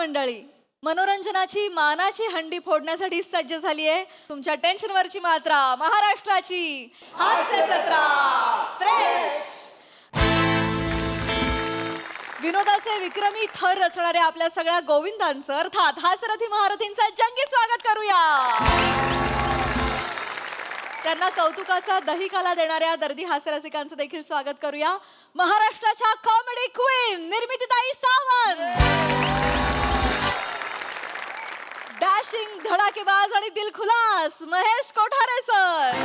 मंडळी, मनोरंजनाची मानाची हंडी फोडण्यासाठी सज्ज झाली आहे तुमच्या टेन्शनवरची मात्रा महाराष्ट्राची हास्य जत्रा फ्रेश. विनोदाचे विक्रमी थर रचणाऱ्या आपल्या सगळ्या गोविंदांचं अर्थात हास्यरथी महारथींचं जंगी स्वागत करूया. त्यांना कौतुकाचा दहीकाला देणाऱ्या दर्दी हास्यरसिकांचं देखील स्वागत करूया. महाराष्ट्राच्या कॉमेडी क्वीन निर्मितीताई सावंत, डॅशिंग धडाकेबाज आणि दिलखुलास महेश कोठारे सर.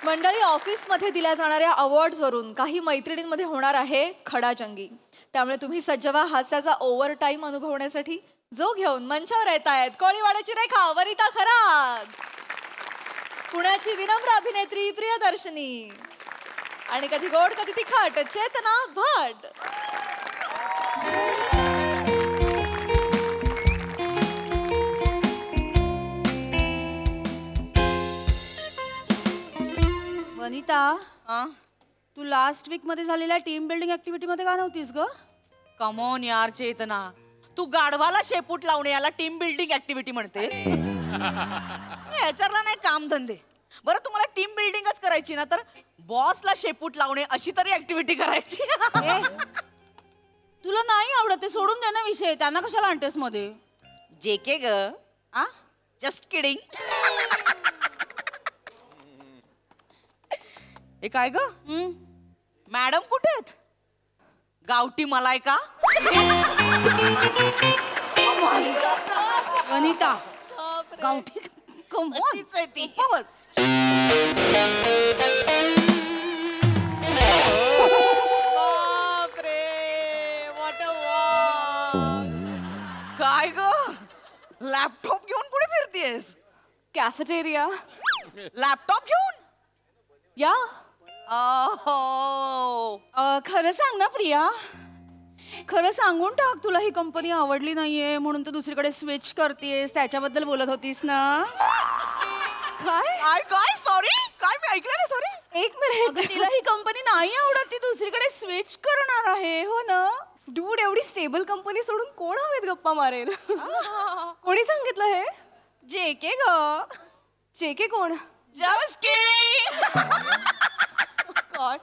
मंडळी, ऑफिसमध्ये दिल्या जाणाऱ्या अवॉर्ड्सवरून काही मैत्रिणींमध्ये होणार आहे खडाजंगी. त्यामुळे तुम्ही सज्ज व्हा हास्याचा ओव्हर टाइम अनुभवण्यासाठी. जो घेऊन मंचावर येत आहेत कोळीवाड्याची रेखा वनिता खरात, पुण्याची विनम्र अभिनेत्री प्रियदर्शनी आणि कधी गोड कधी तिखट चेतना भट. वनिता, तू लास्ट वीक मध्ये झालेल्या टीम बिल्डिंग ऍक्टिव्हिटी मध्ये का नव्हतीस ग? कम ऑन यार चेतना, तू गाढवाला शेपूट लावणे याला टीम बिल्डिंग ऍक्टिव्हिटी म्हणतेस? याच्याला नाही काम धंदे. बरं, तुम्हाला टीम बिल्डिंगच करायची ना तर बॉसला शेपूट लावणे अशी तरी ऍक्टिव्हिटी करायची. तुला नाही आवडत ते सोडून दे ना विषय, त्यांना कशाला आणतेस मध्ये? जेके ग, जस्ट किडिंग. हे काय ग, मॅडम कुठे आहेत? गावठी मलाई का? वनिता, गावठी कमवायचं आहे ती. काय ग, लॅपटॉप घेऊन कुठे फिरतेस? कॅफेटेरिया. लॅपटॉप घेऊन? या. खरं सांग ना प्रिया, खरं सांगून टाक, तुला ही कंपनी आवडली नाहीये म्हणून तू दुसरीकडे स्विच करतेस, त्याच्याबद्दल बोलत होतीस ना? काय काय सॉरी, काय मी ऐकलं नाही, सॉरी. एक मिनिट, तिला ही कंपनी नाही आवडत, ती दुसरीकडे स्विच करणार आहे, हो ना? डूड, एवढी स्टेबल कंपनी सोडून कोण हवेत गप्पा मारेल? कोणी सांगितलं हे? जेके ग. जेके कोण? Just kidding. गॉड.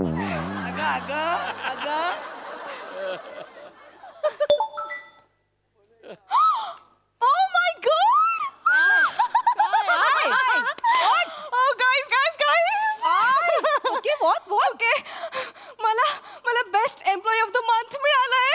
अगं अगं अगं, Oh my God! Oh guys, guys, guys! Okay, what? Okay, मला best employee of the month मिळालंय.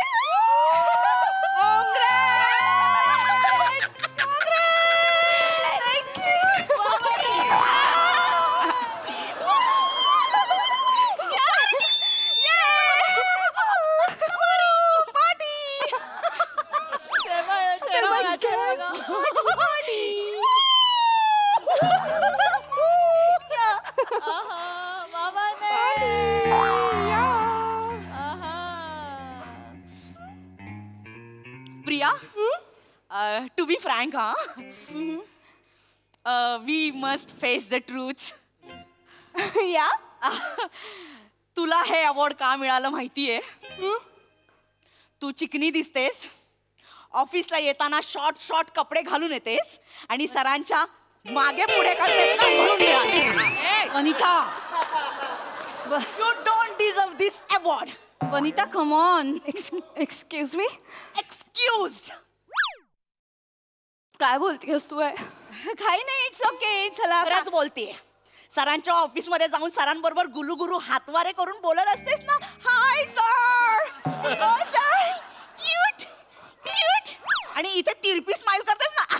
Priya, to be frank, we must face the truth. या, तुला हे अवॉर्ड का मिळालं माहितीये? तू चिकनी दिसतेस, ऑफिसला येताना शॉर्ट शॉर्ट कपडे घालून येतेस आणि सरांच्या मागे पुढे करतेस ना, म्हणून मिळालं. Vanita, you don't deserve this award. Vanita, come on. Excuse me. Excused. काय बोलतेस तू? काही नाही, इट्स ओके. चला, खरंच बोलतेय. सरांच्या ऑफिस मध्ये जाऊन सरांबरोबर गुलू गुलू हातवारे करून बोलत असतेस ना, hi sir, sir, cute cute, आणि इथे तिरपी स्माइल करतेस ना,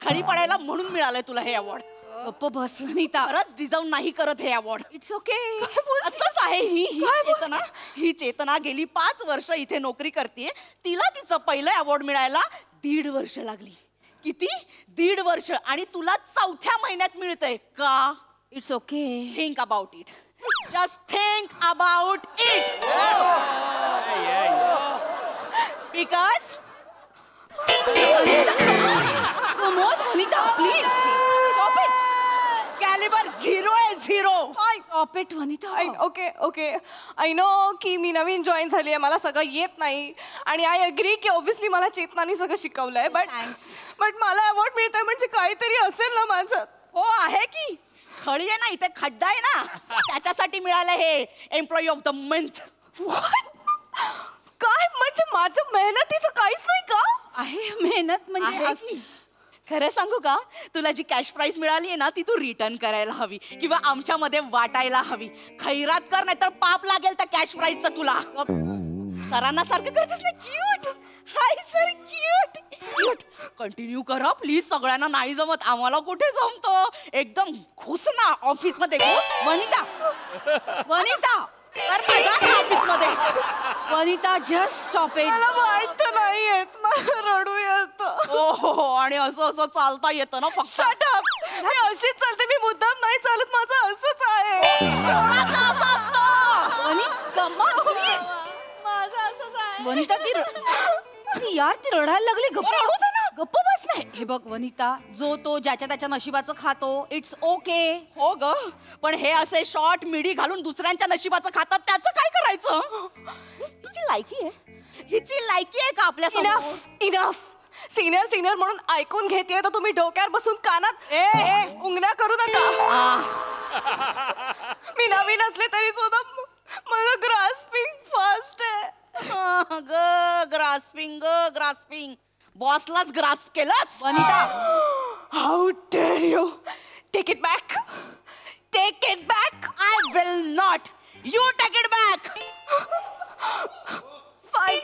खळी पडायला, म्हणून मिळालंय तुला हे अवॉर्ड. गप्प बस वनिता, खरंच डिझर्व नाही करत हे अवॉर्ड. It's okay. असंच आहे. ही चेतना गेली 5 वर्ष इथे नोकरी करते. तिला तिचं पहिलं अवॉर्ड मिळायला 1.5 वर्ष लागली. किती? 1.5 वर्ष. आणि तुला 4थ्या महिन्यात मिळतंय का? It's okay. Think about it. Just think about it. Because come on Vanita, please. Calibri 0 आहे, 0. Stop it Vanita. Okay okay I know की मी नवीन जॉईन झाली आहे, मला सगळं येत नाही आणि आय अग्री की ऑब्व्हियसली मला चेतनाने सगळं शिकवलंय, बट मला अवॉर्ड मिळतंय म्हणजे काहीतरी असेल ना माझं. हो आहे की, खळी आहे ना इथे, खड्डा आहे ना, त्याच्यासाठी मिळालं हे एम्प्लॉई ऑफ द मंथ. काय म्हणजे माझ्या मेहनतीचं काहीच नाही का? आहे मेहनत म्हणजे खरं सांगू का, तुला जी कॅश प्राइस मिळाली आहे ना ती तू रिटर्न करायला हवी किंवा आमच्यामध्ये वाटायला हवी. खैरात कर, नाही तर पाप लागेल त्या कॅश प्राइसचं तुला. सरांना सारखं करतेस ना, cute. Hi sir, cute cute. Continue करा प्लीज. सगळ्यांना नाही जमत, आम्हाला कुठे जमतं. एकदम घुस ना ऑफिस मध्ये घुस. वनिता वनिता कर ना, जा ना ऑफिस मध्ये. Vanita just stop it. मला वाटत नाही येत, मला रडू येतं. हो आणि असं असं चालता येतं ना फक्त. Shut up. मी अशीच चालते, मी मुद्दाम नाही चालत, माझं असंच आहे. कोणाचं असं असतं? वनी कम ऑन प्लीज. माझं असंच आहे. वनिता ती यार ती रडायला लागली. गप्प रडू दे ना, गप्प बस. नाही हे बघ वनिता, जो तो ज्याच्या त्याच्या नशिबाचं खातो, इट्स ओके. हो ग, पण हे असे शॉर्ट मिडी घालून दुसऱ्यांच्या नशिबाचं खातात, त्याचं काय करायचं? हिची लायकी आहे, हिची लायकी आहे का आपल्या समोर? इनफ. सिनियर सिनियर म्हणून ऐकून घेतेय तर तुम्ही डोक्यावर बसून कानात उंगण्या करू नका. मी नवीन असले तरी सुद्धा माझं ग्रास्पिंग फास्ट आहे. ग्रास्पिंग बॉसलाच ग्रास्प केलंस. Vanita how dare you. Take it back, take it back. I will not. You take it back. Fine.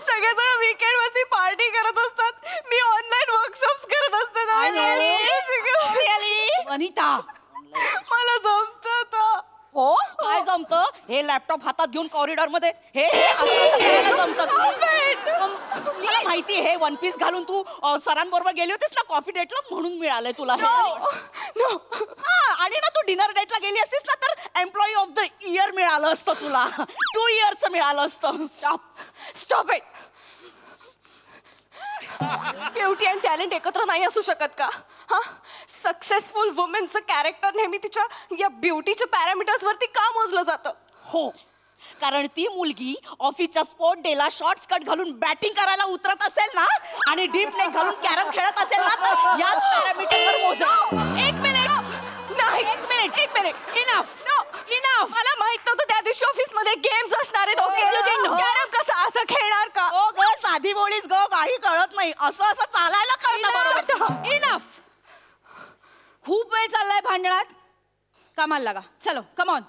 सगळेजण वीकेंड वरती पार्टी करत असतात, मी ऑनलाईन वर्कशॉप्स करत असते. वनिता मला जमत. हो काय जमत? हे लॅपटॉप हातात घेऊन कॉरिडॉर मध्ये हे असं करायला जमत. मला माहिती हे वन पीस घालून तू सरांबरोबर गेली होतीस ना कॉफी डेटला, म्हणून मिळालंय तुला हे. आणि ना तू डिनर डेटला गेली असतीस ना तर एम्प्लॉई ऑफ द इयर मिळालं असतं तुला. 2 इयरचं मिळालं असतं. Stop it. Beauty and talent एकत्र नाही असू शकत का? हा, सक्सेसफुल वुमेनचं कॅरेक्टर नेहमी तिच्या या ब्युटीच्या पॅरामीटर्स वरती का मोजलं जातं? हो, कारण ती मुलगी ऑफिसच्या स्पोर्ट डेला शॉर्ट्स कट घालून बॅटिंग करायला उतरत असेल ना आणि डीप नेक घालून कॅरम खेळत असेल ना तर याच पॅरामीटरवर मोजा. एक मिनिट. नाही, एक मिनिट. इनफ. मला माहित नव्हतं त्या दिवशी ऑफिस मध्ये गेम्स असणार आहेत. कॅरम कसं असं खेळणार का? हो ग, साधी बोलीच ग, काही कळत नाही. असं असं चालायला कळतं. इनफ. खूप वेळ चाललाय भांडणात. कामाला लागा. चलो कम ऑन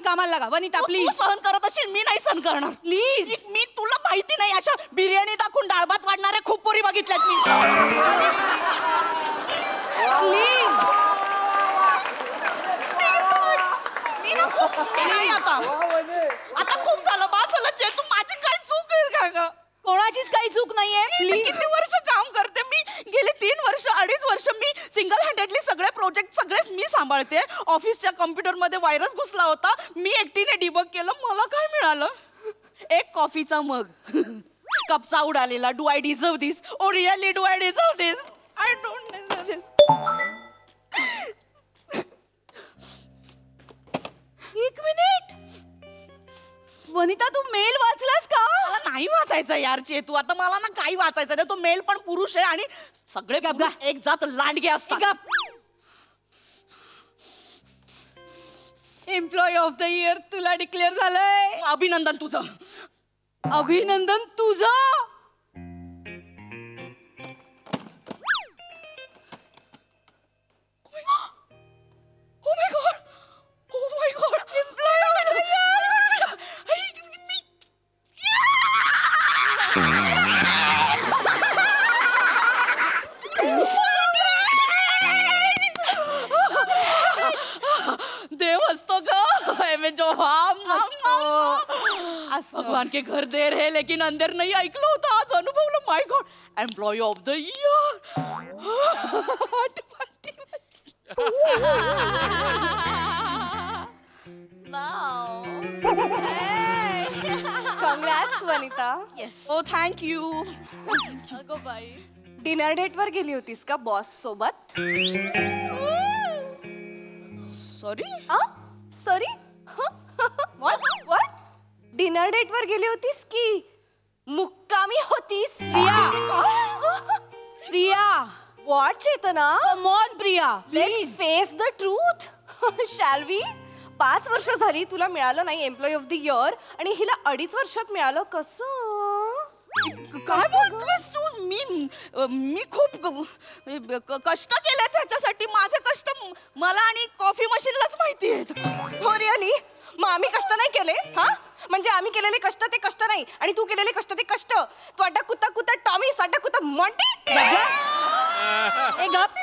कामाला लागा. वनिता प्लीज. सहन करत असेल, मी नाही सहन करणार. प्लीज. मी तुला माहिती नाही, अशा बिर्याणी टाकून डाळ भात वाढणाऱ्या खूप पोरी बघितल्यात मी. प्लीज. मी ना खूप नाही आता खूप झालं, बा झालं. तू माझी काय चूक आहे का ग? कोणाचीच काही चूक नाहीये. प्लीज. किती वर्ष काम करते मी, गेले 3-2.5 वर्ष मी सिंगल हँडेडली सगळे प्रोजेक्ट सगळेच मी सांभाळते. ऑफिसच्या कम्प्युटर मध्ये व्हायरस घुसला होता, मी एकटीने डिबग केलं. मला काय मिळालं? एक कॉफीचा मग. कपचा उडालेला. Do I deserve this? Oh really do I deserve this? I don't deserve this. एक मिनिट. वनिता तू मेल वाचलास का? मला नाही वाचायचं यार चेतू, आता मला ना काही वाचायचं नाही. तो मेल पण पुरुष आहे आणि सगळे पुरुष एक जात लांडगे असतात. एम्प्लॉई ऑफ द इयर तुला डिक्लेअर झालंय. अभिनंदन तुझं. अभिनंदन तुझं. Oh my God! Oh my God! Employee of the year! देव असतो ग, मैं जो भगवान के घर देर है लेकिन अंदर नहीं. ऐकलं होतं, आज अनुभवलं. My god, employee of the year. Congrats, Vanita. Yes. Oh, thank you. Go bye. Dinner date वर गेली होतीस का बॉस सोबत? Sorry sorry what? Dinner date वर गेली होतीस की मुक्कामी होतीस? Priya what Chetna? Come on Priya let's face the truth. Shall we? 5 वर्ष झाली तुला मिळालं नाही एम्प्लॉई ऑफ द इयर आणि हिला 2.5 वर्षात मिळालं. कसं? काय बोलतोस तू? मी खूप कष्ट केले त्याच्यासाठी. माझे कष्ट मला आणि कॉफी मशीनलाच माहिती आहेत. हो रिअली? मग आम्ही कष्ट नाही केले? हा म्हणजे आम्ही केलेले कष्ट ते कष्ट नाही आणि तू केलेले कष्ट ते कष्ट. तू अड्डा कुत्ता कुत्ता टॉमी साड्डा कुत्ता मॉन्टी. ए गप,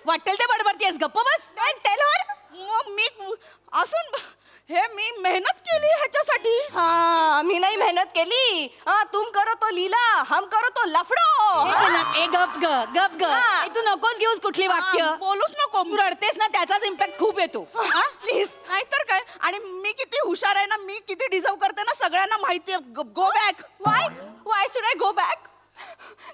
वाटेल ते बडबडतीयस, गप्प बस. Tell her. मग मी असून हे मी मेहनत केली ह्याच्यासाठी. हाँ मी नहीं मेहनत केली. हाँ तुम करो तो लीला, हम करो तो लफड़ो. ए गप ग गप ग. हा. ए, तू नकोस घेऊस कुठली वाक्य. बोलूच नको. तू रडतेस ना त्याचाच इम्पॅक्ट खूप येतो. प्लीज. नाहीतर काय. आणि मी किती हुशार आहे ना, मी किती डिझर्व करते ना, सगळ्यांना माहिती आहे. Go back. Why should I go back?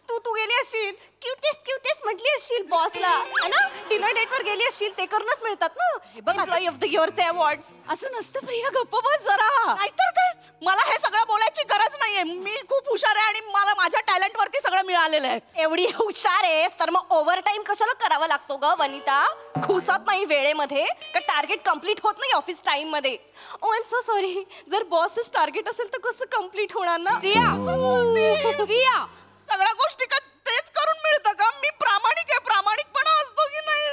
तू गेली असशील, क्यूटेस्ट म्हटली असशील बॉसला है ना, डिनर डेट वर गेली असशील, ते करूनच मिळतात ना एम्प्लॉई ऑफ द इयरचे अवॉर्ड्स. असं नसतं प्रिया, गप्प बस जरा. नाहीतर काय. मला हे सगळं बोलायची गरज नाहीये. मी खूप हुशार आहे आणि मला माझ्या टॅलेंट वरती सगळं मिळालेलं आहे. एवढी हुशार आहेस तर मग ओव्हर टाइम कशाला करावा लागतो ग वनिता? खुसत नाही वेळेमध्ये का टार्गेट कम्प्लीट होत नाही ऑफिस टाइम मध्ये? ओ आय एम सो सॉरी. जर बॉसच टार्गेट असेल तर कसं कम्प्लीट होणार ना? प्रिया सगळ्या गोष्टी का तेच करून मिळतं का? मी प्रामाणिक आहे. प्रामाणिकपणा असतो की नाही?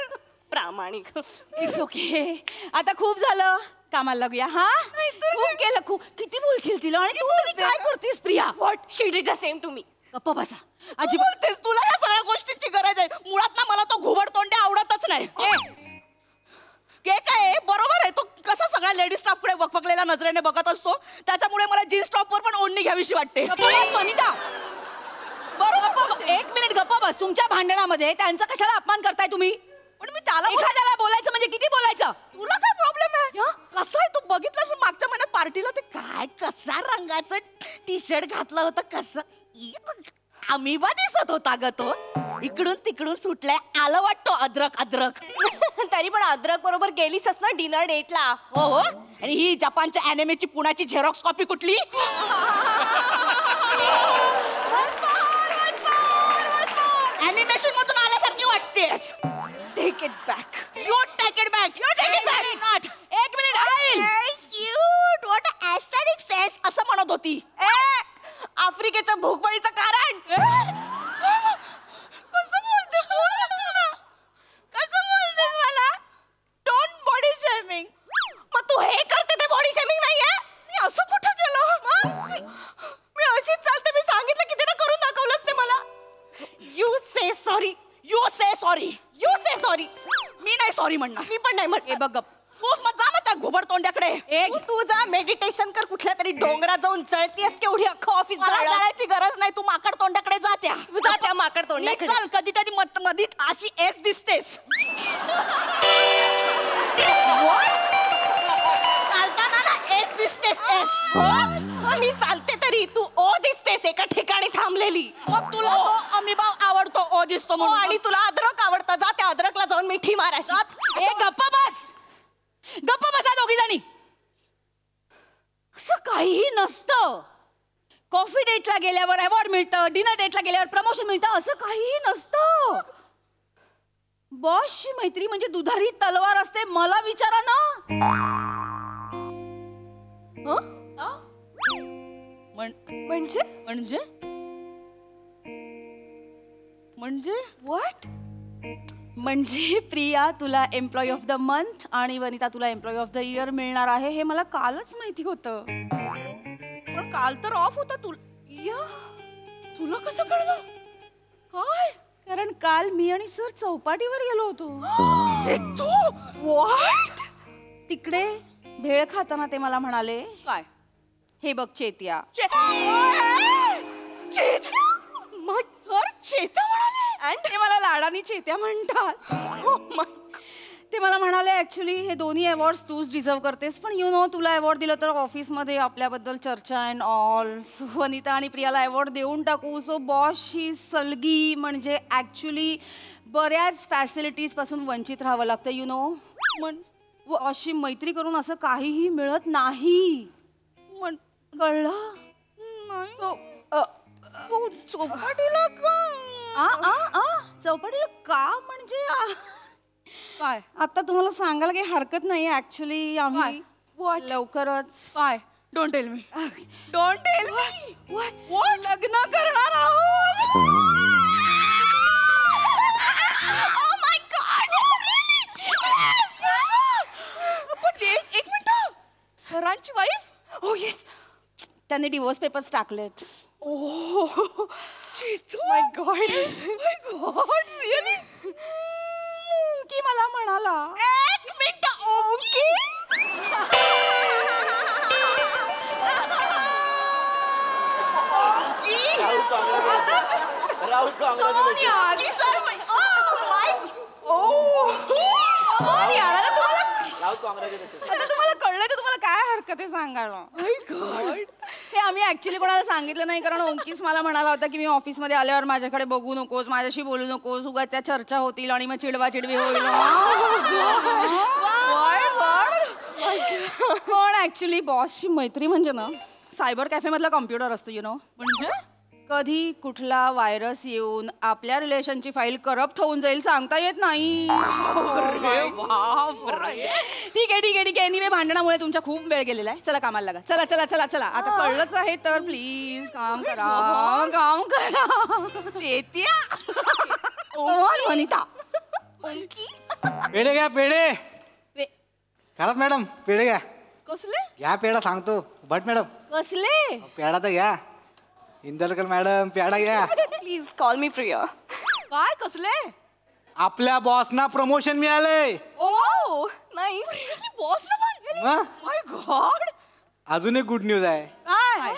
प्रामाणिक. It's okay. आता खूप झालं, कामाला लागूया. हा खूप केलं, खूप. किती बोलशील तिला आणि तू तरी काय करतेस Priya? What? She did the same to me. गप्प बसा. अजिबात बोलतेस. तुला या सगळ्या गोष्टींची गरज आहे. मुळात ना मला तो घुबड तोंड्या आवडतच नाही. हे काय बरोबर आहे. तो कसा सगळ्या लेडीज स्टाफकडे वकवकलेल्या नजरेने बघत असतो, त्याच्यामुळे मला जीन्स टॉपवर पण ओढणी घ्यावीशी वाटते. गप्प बस वनिता. बरोबर. 1 मिनिट गप्प बस. तुमच्या भांडणामध्ये त्यांचा कशाला अपमान करताय तुम्ही? पण मी त्याला एखाद्याला बोलायचं म्हणजे किती बोलायचं? तुला काय प्रॉब्लेम आहे? कसं आहे, तू बघितलं मागच्या महिन्यात पार्टीला ते काय कशा रंगाचं टी शर्ट घातलं होतं, कसं अमिबा दिसत होता ग तो. इकडून तिकडून सुटलाय. आलं वाटतो अद्रक अद्रक. तरी पण अद्रक बरोबर गेलीसच ना डिनर डेटला. हो हो. आणि ही जपानच्या अॅनिमेची पुण्याची झेरॉक्स कॉपी कुठली? अॅनिमेशन मधून आल्यासारखी वाटतेस. Take it back. You take it back. You take it back. Not. 1 minute I'll. Cute. What aesthetic says. असं म्हणत होती. आफ्रिकेच्या भूकबळीचं कारण. कसं बोलतेस? कसं बोलतेस मला? Don't body shaming. मग तू हे करते ते बॉडी शेमिंग नाहीये? मी असं कुठं केलं? मी अशीच चालते. मी सांगितलं किती ना करून दाखवलंस ते मला. You say sorry. You say sorry. You say sorry. मी नाही सॉरी म्हणणार. मी पण नाही ए म्हटलं. बघ गप. तू मग जा ना त्या घुबड तोंड्याकडे. तू जा मेडिटेशन कर कुठल्या तरी डोंगरात जाऊन जळतीयस केवढी अख्खं ऑफिस मला जायची गरज नाही. तू माकड तोंड्याकडे जा त्या. तू जा त्या माकड तोंडाकडे. चल कधीतरी मधीत अशी एस दिसतेस. चालताना ना एस दिसतेस. एस. मी चालते तरी तू ओ दिसतेस एका ठिकाणी थांबलेली. मग तुला तो अमिबा आवडतो ओ दिसतो हो, म्हणून. आणि तुला अद्रक आवडतं. जा त्या अद्रकला जाऊन मिठी मारायची. ए गप्प बस. गप्प बसा दोघी जणी. असं काहीही नसतं. कॉफी डेटला गेल्यावर अवॉर्ड मिळतं, डिनर डेटला गेल्यावर प्रमोशन मिळतं, असं काहीही नसतं. बॉसची मैत्री म्हणजे दुधारी तलवार असते. मला विचारा ना. म्हणजे म्हणजे म्हणजे व्हॉट? म्हणजे प्रिया तुला एम्प्लॉई ऑफ द मंथ आणि वनिता तुला एम्प्लॉई ऑफ द इयर मिळणार आहे हे मला कालच माहिती होतं. पण काल तर ऑफ होता. तुला कसं कळलं? काय? कारण काल मी आणि सर चौपाटीवर गेलो होतो. व्हॉट? तिकडे भेळ खाताना ते मला म्हणाले, काय? हे बघ चेत्या. मग सर चेता म्हणाले. आणि ते मला लाडानी चेत्या म्हणतात. ते मला म्हणाले ऍक्च्युली हे दोन्ही अवॉर्ड्स तूच डिझर्व करतेस, पण यू नो तुला अवॉर्ड दिलं तर ऑफिसमध्ये आपल्याबद्दल चर्चा अँड ऑल. सो वनिता आणि प्रियाला अवॉर्ड देऊन टाकू. सो बॉसची सलगी म्हणजे ऍक्च्युली बऱ्याच फॅसिलिटीज पासून वंचित राहावं लागतं यू नो. बॉसची मैत्री करून असं काहीही मिळत नाही. कळलं? चौपाटीला चौपाटीला का म्हणजे काय आता तुम्हाला सांगायला काही हरकत नाही. ऍक्च्युली आम्ही लवकरच काय डोंट टेल मी लग्न करणार आहोत. एक मिनिट, सरांची वाईफ. हो येस, त्यांनी डिवोर्स पेपर्स टाकलेत. माय गॉड रिअली. की मला म्हणाला एक मिनिट ओंकी. आधी सर आता तुम्हाला कळलं तर तुम्हाला काय हरकत आहे सांगायला. हे आम्ही ऍक्च्युली कोणाला सांगितलं नाही, कारण ओंकीस मला म्हणाला होता की मी ऑफिसमध्ये आल्यावर माझ्याकडे बघू नकोस, माझ्याशी बोलू नकोस, उगाच त्या चर्चा होतील आणि मग चिडवाचिडवी होईल. पण ऍक्च्युली बॉसची मैत्री म्हणजे ना सायबर कॅफे मधला कॉम्प्युटर असतो यु नो. म्हणजे कधी कुठला व्हायरस येऊन आपल्या रिलेशनची फाईल करप्ट होऊन जाईल सांगता येत नाही. ठीक आहे एनिवे भांडणामुळे तुमच्या खूप वेळ गेलेला आहे. चला कामाला लागा. चला चला चला चला आता कळलंच आहे तर प्लीज काम करा, काम करा. शेत्या वनिता पेढे घ्या पेढे. खरंच मॅडम पेढे घ्या. कसले घ्या पेढा सांगतो. भट मॅडम कसले पेढा तर घ्या. इंदरकर मॅडम पेढा घ्या. प्लीज कॉल मी प्रिया. काय कसले? आपल्या बॉसना प्रमोशन मिळालंय. ओ नाईस. बॉस ना पण. माय गॉड. अजून एक गुड न्यूज आहे. काय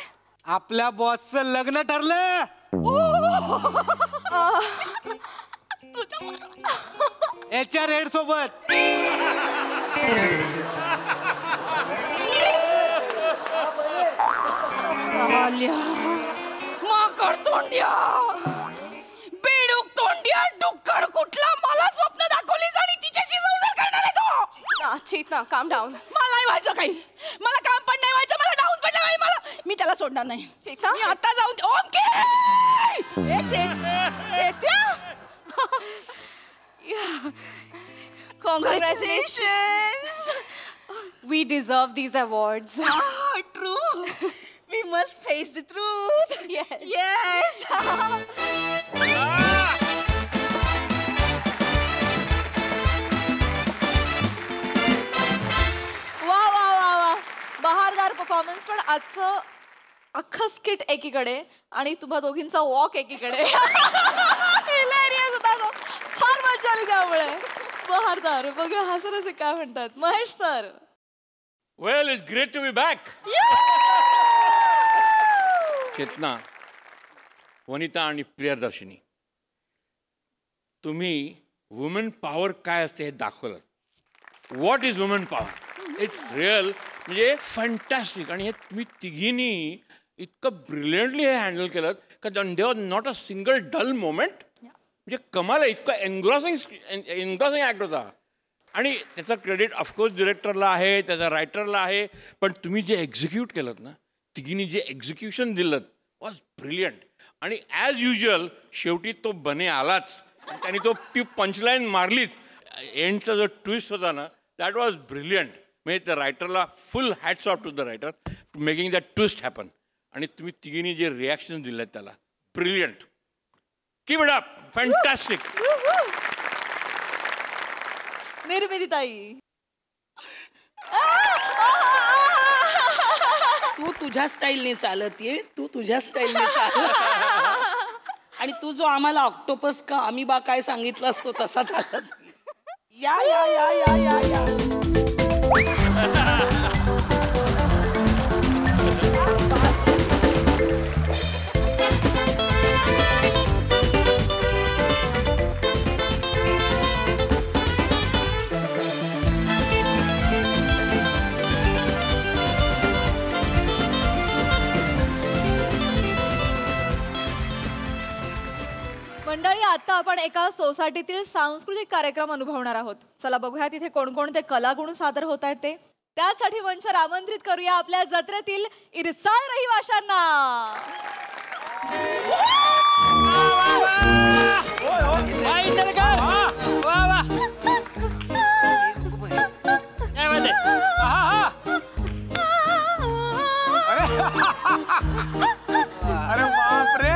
आपल्या बॉसचं लग्न ठरलं. HR हेड सोबत. माकड तोंड्या, बेडूक तोंड्या, डुक्कर कुठला मला स्वप्न दाखवलीस आणि तिच्याशी संसार करणार आहे तो. चेतना काम डाऊन. मला नाही व्हायचं काही, मला काम पण नाही व्हायचं, मला डाऊन पण नाही व्हायचं. मी त्याला सोडणार नाही. चेतना मी आता जाऊन ओमके Congratulations. We deserve these awards. True. We must face the truth. Yes. वा वा वा वा, बहारदार परफॉर्मन्स. पण आजचं अख्खं स्किट एकीकडे आणि तुम्हा दोघींचा वॉक एकीकडे. Hilarious होता तो. फार मजा आली त्यामुळे. बहारदार. बघूया हसरसे काय म्हणतात Mahesh sir. Well, it's great to be back. चेतना, वनिता आणि प्रियदर्शिनी, तुम्ही वुमन पॉवर काय असते हे दाखवलं. What is woman power? It's real म्हणजे फॅन्टॅस्टिक. आणि हे तुम्ही तिघींनी इतकं ब्रिलियंटली हे हँडल केलं का they was not a single dull moment. म्हणजे कमाल आहे. इतकं एन्ग्रॉसिंग ॲक्ट होता. आणि त्याचं क्रेडिट ऑफकोर्स डिरेक्टरला आहे, त्याच्या रायटरला आहे, पण तुम्ही जे एक्झिक्यूट केलं ना, तिघींनी जे एक्झिक्युशन दिलं वॉज ब्रिलियंट. आणि ॲज युजल शेवटी तो बने आलाच. त्याने तो ती पंचलाईन मारलीच. एंडचा जो ट्विस्ट होता ना, दॅट वॉज ब्रिलियंट. म्हणजे त्या रायटरला full hats off to the writer to making that twist happen. आणि तुम्ही तिघींनी जे रिॲक्शन दिले त्याला brilliant. Keep it up. Fantastic. निर्मितीताई. तू तुझ्या स्टाईलने चालत ये, तू तुझ्या स्टाईलने चालत. आणि तू जो आम्हाला ऑक्टोपस का अमिबा काय सांगितलं असतो तसा चालत. या या या या या या. आता आपण एका सोसायटीतील सांस्कृतिक कार्यक्रम अनुभवणार आहोत. चला बघूया तिथे कोणकोणते कलागुण सादर होत आहेत ते. त्यासाठी मंचावर आमंत्रित करूया आपल्या जत्रेतील इरसाल रहिवाशांना. अरे बापरे.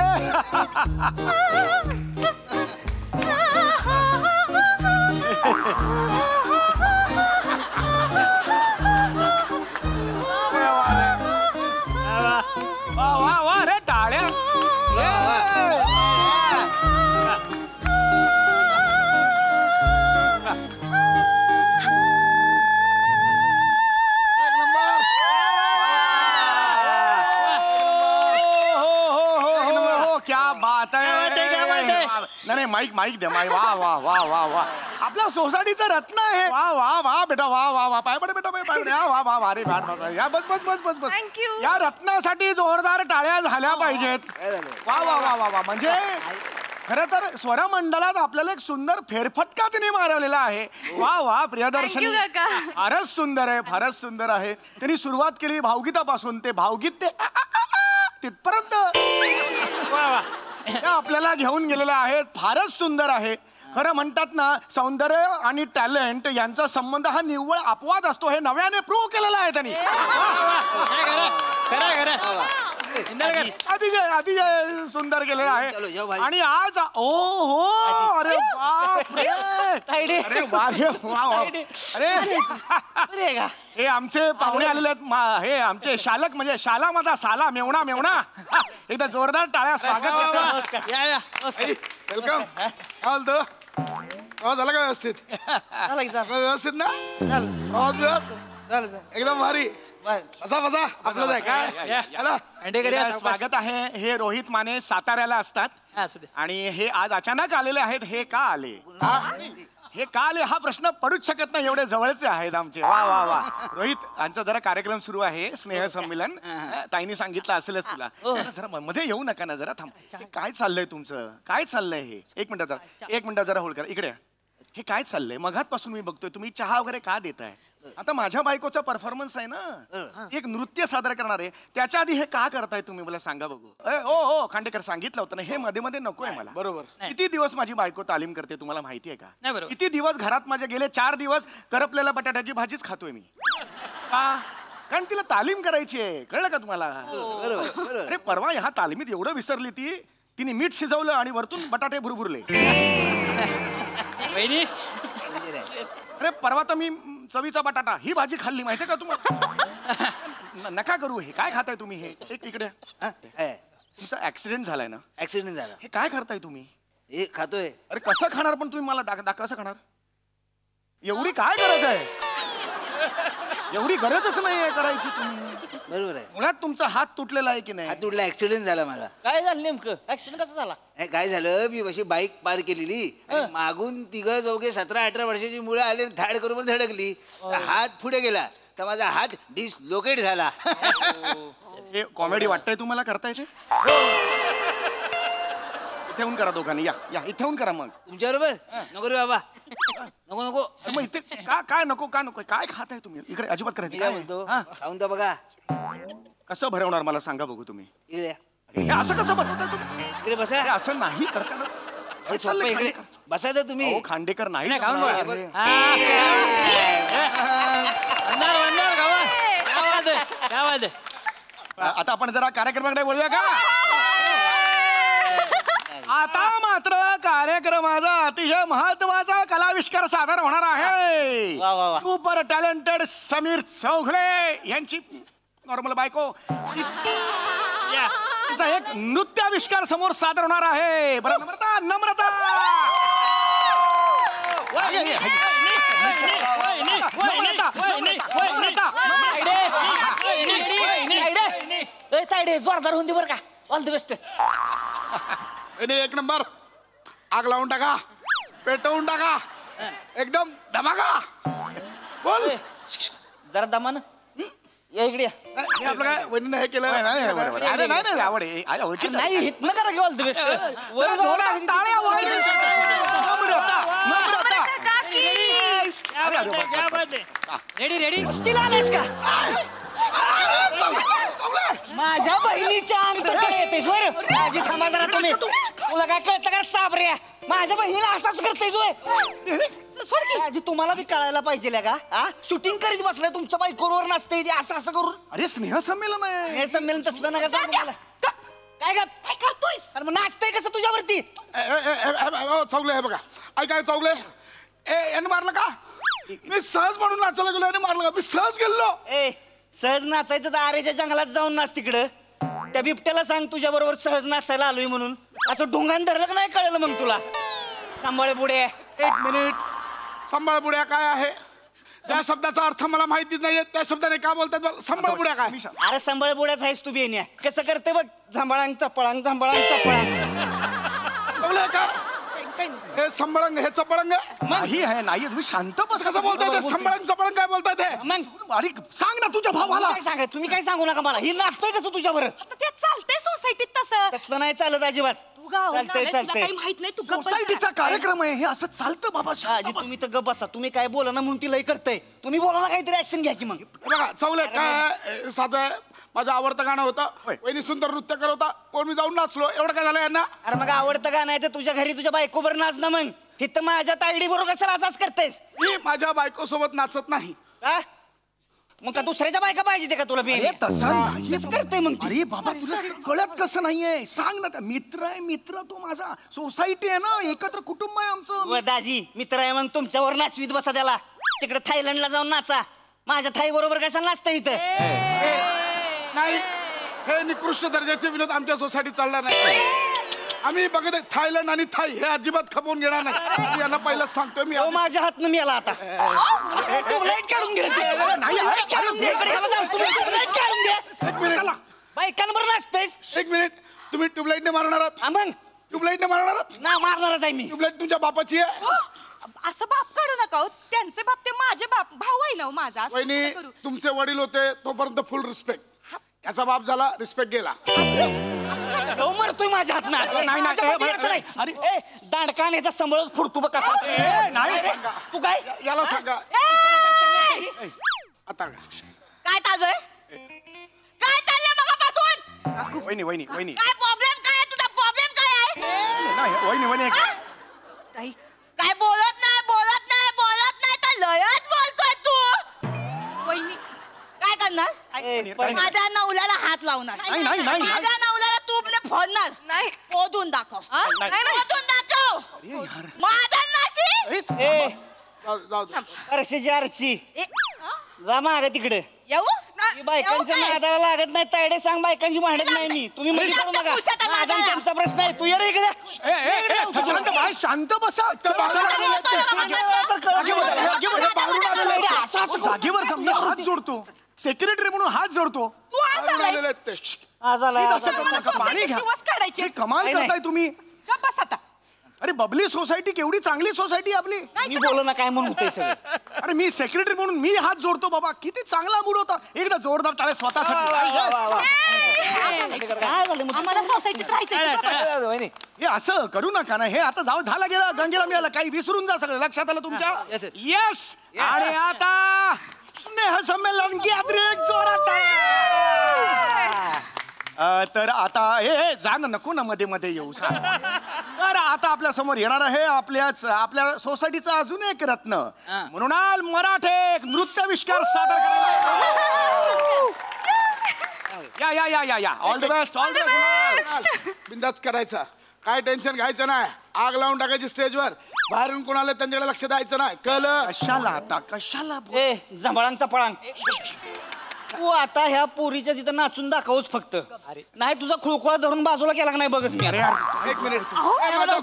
वा वा वा रे टाळ्या. क्या बात आहे. नाही माईक माईक द्या माईक. वा वा वा वा वा. आपल्या सोसायटीचं रत्न आहे. वा वा वा बेटा वा वा वा. पाय पडे बेटा पाय पडे. वा वा वा रे. या बस बस बस बस बस. या रत्नासाठी जोरदार टाळ्या झाल्या पाहिजेत. वा वा वा वा वा. म्हणजे खरं तर स्वरमंडळात आपल्याला एक सुंदर फेरफटका तिने मारवलेला आहे. वा वा प्रियदर्शनी. फारच सुंदर आहे. फारच सुंदर आहे. त्यांनी सुरुवात केली भावगीतापासून ते भावगीत ते तिथपर्यंत आपल्याला घेऊन गेलेले आहेत. फारच सुंदर आहे. खरं म्हणतात ना सौंदर्य आणि टॅलेंट यांचा संबंध हा निव्वळ अपवाद असतो. हे नव्याने प्रूव्ह केलेलं आहे त्यांनी. अतिशय सुंदर केलेलं आहे. आणि आज ओ हो अरे बापरे. अरे वा रे वा वा. अरे हे आमचे पाहुणे आलेले आहेत. हे आमचे शालक म्हणजे शाला माझा साला मेवणा मेवणा. एकदा जोरदार टाळ्या स्वागत. वेलकम. काय बोलतो प्रवास झाला का व्यवस्थित. व्यवस्थित ना प्रवास व्यवस्थित एकदम भारी. बसा बसा. आपलं आहे काय. स्वागत आहे. हे रोहित माने साताऱ्याला असतात आणि हे आज अचानक आलेले आहेत. हे का आले हे का आले हा प्रश्न पडूच शकत नाही. एवढे जवळचे आहेत आमचे. वा वा वा. रोहित यांचा जरा कार्यक्रम सुरू आहे स्नेह संमेलन. ताईने सांगितलं असेलच तुला. जरा मध्ये येऊ नका ना. जरा थांब. काय चाललंय तुमचं. काय चाललंय हे. एक मिनिट जरा होल्ड करा. इकडे हे काय चाललंय. मघातपासून मी बघतोय तुम्ही चहा वगैरे का देताय. आता माझ्या बायकोचा परफॉर्मन्स आहे ना. एक नृत्य सादर करणार आहे. त्याच्या आधी हे का करताय तुम्ही मला सांगा बघू. हो हो खांडेकर सांगितलं होतं ना हे मध्ये मध्ये नको आहे मला. बरोबर. किती दिवस माझी बायको तालीम करते तुम्हाला माहिती आहे का. किती दिवस घरात माझ्या गेले 4 दिवस करपलेल्या बटाट्याची भाजीच खातोय मी. का कारण तिला तालीम करायची आहे. कळलं का तुम्हाला. अरे परवा ह्या तालमीत एवढं विसरली ती. तिने मीठ शिजवलं आणि वरतून बटाटे भुरभुरले. अरे परवा तर मी चवीचा बटाटा ही भाजी खाल्ली माहितीये का तुम्हाला. नका करू. हे काय खाताय तुम्ही. हे एक इकडे तुमचा ऍक्सिडेंट झालाय ना. ऍक्सिडेंट झाला. हे काय करताय तुम्ही. हे खातोय. अरे कसं खाणार पण तुम्ही मला कसं खाणार. एवढी काय गरज आहे. एवढी गरजच नाही करायची तुम्ही. बरोबर आहे. मुळात तुमचा हात तुटलेला आहे की नाही. हात तुटला. ऍक्सिडेंट झाला माझा. काय झालं नेमकं. ऍक्सिडेंट कसा झाला. काय झालं मी अशी बाईक पार केलेली आणि मागून 3-4 17-18 वर्षाची मुलं आले धाड करून धडकली. हात पुढे गेला तर माझा हात डिसलोकेट झाला. हे कॉमेडी वाटतंय तुम्हाला करता येते. इथे येऊन करा दोघांनी. या या इथे येऊन करा. मग तुमच्या बरोबर नको रे बाबा. नको नको. मग इथे काय नको का नको. काय खाताय तुम्ही. इकडे अजिबात करायचं. काय म्हणतो खाऊन तर बघा. कसं भरवणार मला सांगा बघू तुम्ही. इकडे हे असं कसं बनवताय तुम्ही. इकडे बसा. हे असं नाही करता ना. अरे सोपं इकडे बसायचं तुम्ही. हो खांडेकर नाही. आता आपण जरा कार्यक्रमाकडे बोलूया का. आता मात्र कार्यक्रमाचा अतिशय महत्वाचा कलाविष्कार सादर होणार आहे. सुपर टॅलेंटेड समीर चौघले यांची नॉर्मल बायको तिचा एक नृत्याविष्कार समोर सादर होणार आहे. बरं नम्रता नम्रता. जोरदार होऊन दे बरं का. All the best. एक नंबर. आग लावून टाका. पेटवून टाका. एकदम धमाका. बोल जरा दमान. या इकडे या. हे आपलं काय वहिनीनं हे केलं बरोबर. अरे नाही आवड आहे. अरे ओळखीचं. नाही हितनं करा घेऊ ऑल द बेस्ट. वर जाऊ ना. टाळ्या वाजवा. रेडी रेडी कुस्तीला आलेस का? माझ्या बहिणीच्या अंगठ्या येतेस बरं. माझी थांबा जरा तुम्ही. तुला काय कळतं का साबऱ्या? माझ्या बहिणीला असंच करतेस आजी. तुम्हाला बी कळायला पाहिजे का? शूटिंग करीत बसलाय तुमच्या बायकोवर नसते असं असं करून. अरे स्नेहसंमेलन आहे. हे संमेलन तसलं नका सांगू मला. काय काय करतोयस? अरे मग नाचतंय कसं तुझ्यावरती? चौगले हे बघा ऐकाय चौगले याने मारलं का? मी सहज म्हणून नाचायला गेलो याने मारलं का? मी सहज गेलो. ए सहज नाचायचं तर आरेच्या जंगलात जाऊन नाच तिकडं. त्या बिबट्याला सांग तुझ्या बरोबर सहज नाचायला आलोय म्हणून. असं ढोंगान धरलं का नाही कळलं मग तुला? सांभाळे पुढे. एक मिनिट. सांभाळ बुड्या काय आहे? त्या शब्दाचा अर्थ मला माहितीच नाहीये. त्या शब्दाने काय बोलतात? सांभाळ बुड्या काय? अरे सांभाळ बुड्याच आहेस तू बेन्या. कसं करते बघ? झांबळांग चपळांग झांबळांग चपळांग. का हे संबळंग हे चपळंग नाही आहे नाही तुम्ही शांत बस. कसं बोलताय ते? संबळंग चपळंग काय बोलताय ते? मग अरे सांग ना तुझ्या भावाला. काय सांगा तुम्ही काय सांगू नका मला. ही नाचतंय कसं तुझ्यावर? ते चालतंय सोसायटीत तसं. तसलं नाही चालत अजिबात. चालतंय चालतंय. काही माहित नाही तू गप्प बस. सोसायटीचा कार्यक्रम आहे हे असं चालतं बाबा. आजी तुम्ही तर गप बसा. तुम्ही काय बोला ना म्हणून ती लय करतंय. तुम्ही बोला ना काहीतरी ऍक्शन घ्या की मग. बघा चौले काय साधं माझं आवडतं गाणं होतं. वहिनी सुंदर नृत्य करत होता. कोण मी जाऊन नाचलो. एवढं काय झालं यांना? अरे मग आवडतं का नाही तर तुझ्या घरी तुझ्या बायकोबर नाच ना मग. इथं माझ्या तायडी बरोबर कशाला असाच करतेस? मी माझ्या बायको सोबत नाचत नाही. मग का दुसऱ्याच्या बायका पाहिजे का तुला? अरे तसं नाही कसं करते मग ती? अरे बाबा तुला कळत कसं नाहीये? सांग ना. त्या मित्र आहे मित्र तो माझा. सोसायटी आहे ना एकत्र कुटुंब आहे आमचं. दाजी मित्र आहे मग तुमच्यावर नाचवीत बसा त्याला. तिकडे थायलंडला जाऊन नाचा. माझ्या थाई बरोबर कशाला नाचता इथं? नाही हे निकृष्ट दर्जाचे विनोद आमच्या सोसायटीत चालणार नाही. आम्ही बघत थायलंड आणि थाई हे अजिबात खपवून घेणार नाही. मी यांना पहिलंच सांगतोय. मी माझ्या हातनं मेला आता. काढून घे बायकांवर नाचतेस. एक मिनिट. तुम्ही ट्यूबलाईटने मारणार आहात? मग ट्यूबलाईटने मारणार आहात? ना मारणारच आहे मी. ट्यूबलाईट तुमच्या बापाची आहे? असं बाप काढू नका हो. त्यांचे बाप ते माझे बाप भाऊ आहे ना हो माझा. असं वहिनी नका करू. तुमचे वडील होते तोपर्यंत फुल रिस्पेक्ट. याचा बाप झाला रिस्पेक्ट गेला. मरतोय माझ्या हातनं. अरे दांडकानेचा संबळच फुडतो बघ कसा. तू काय याला सांगा आता काय चाललंय? काय चाललंय मगापासून? वहिनी वहिनी वहिनी काय प्रॉब्लेम काय आहे? तुझा प्रॉब्लेम काय आहे? नाही वहिनी वहिनी ताई काय बोलत नाही तर लयच बोलतोय तू. वहिनी काय करणार? माझ्या नवल्याला हात लावणार. नाही, नाही, नाही. माझ्या नवल्याला तू फोडणार. नाही पोदून दाखव. पोदून दाखव. माझा नाशी. जाऊ दे. अरशी आरची जा माग तिकडे. येऊ बायकांच्या नादाला लागत नाही. तायडे सांग बायकांची भांडत नाही मी. तुम्ही मध्ये करू नका. माझा आणि त्यांचा प्रश्न आहे. तू ये इकडे. शांत बसा. जागेवर समजा हात जोडतो. सेक्रेटरी म्हणून हात जोडतो. तू आज आलायस. पाणी घ्या. काढायची कमाल करताय तुम्ही. गप्प बस आता. अरे बबली सोसायटी केवढी चांगली सोसायटी आपली. मी बोल ना काय म्हणून होते सगळं. अरे मी सेक्रेटरी म्हणून मी हात जोडतो बाबा. किती चांगला मूड होता. एकदा जोरदार टाळे स्वतःसाठी. काय झालं मग? आम्हाला सोसायटीत राहायचं. हे असं करू नका ना. हे आता जाऊ झाला गेला गंगेला मिळाला. काही विसरून जा सगळं. लक्षात आलं तुमच्या? येस. आणि आता स्नेह संमेलन गॅदरिंग जोरात तर आता हे जा ना. नको ना मध्ये मध्ये येऊ. तर आता आपल्या समोर येणार आहे आपल्या सोसायटीचा अजून एक रत्न मृणाल मराठे नृत्याविष्कार सादर करायला. या या या या all the best. All the best. बिंदाच करायचा. काय टेन्शन घ्यायचं नाही. आग लावून टाकायची स्टेजवर. बाहेरून कोणाला त्यांच्याकडे लक्ष द्यायचं नाही. कळलं? कशाला आता कशाला जंभळांचा पळांग. तू आता ह्या पोरीच्या तिथं नाचून दाखवच फक्त. नाही तुझा खुळखुळा धरून बाजूला केला नाही बघच मी. एक मिनिट.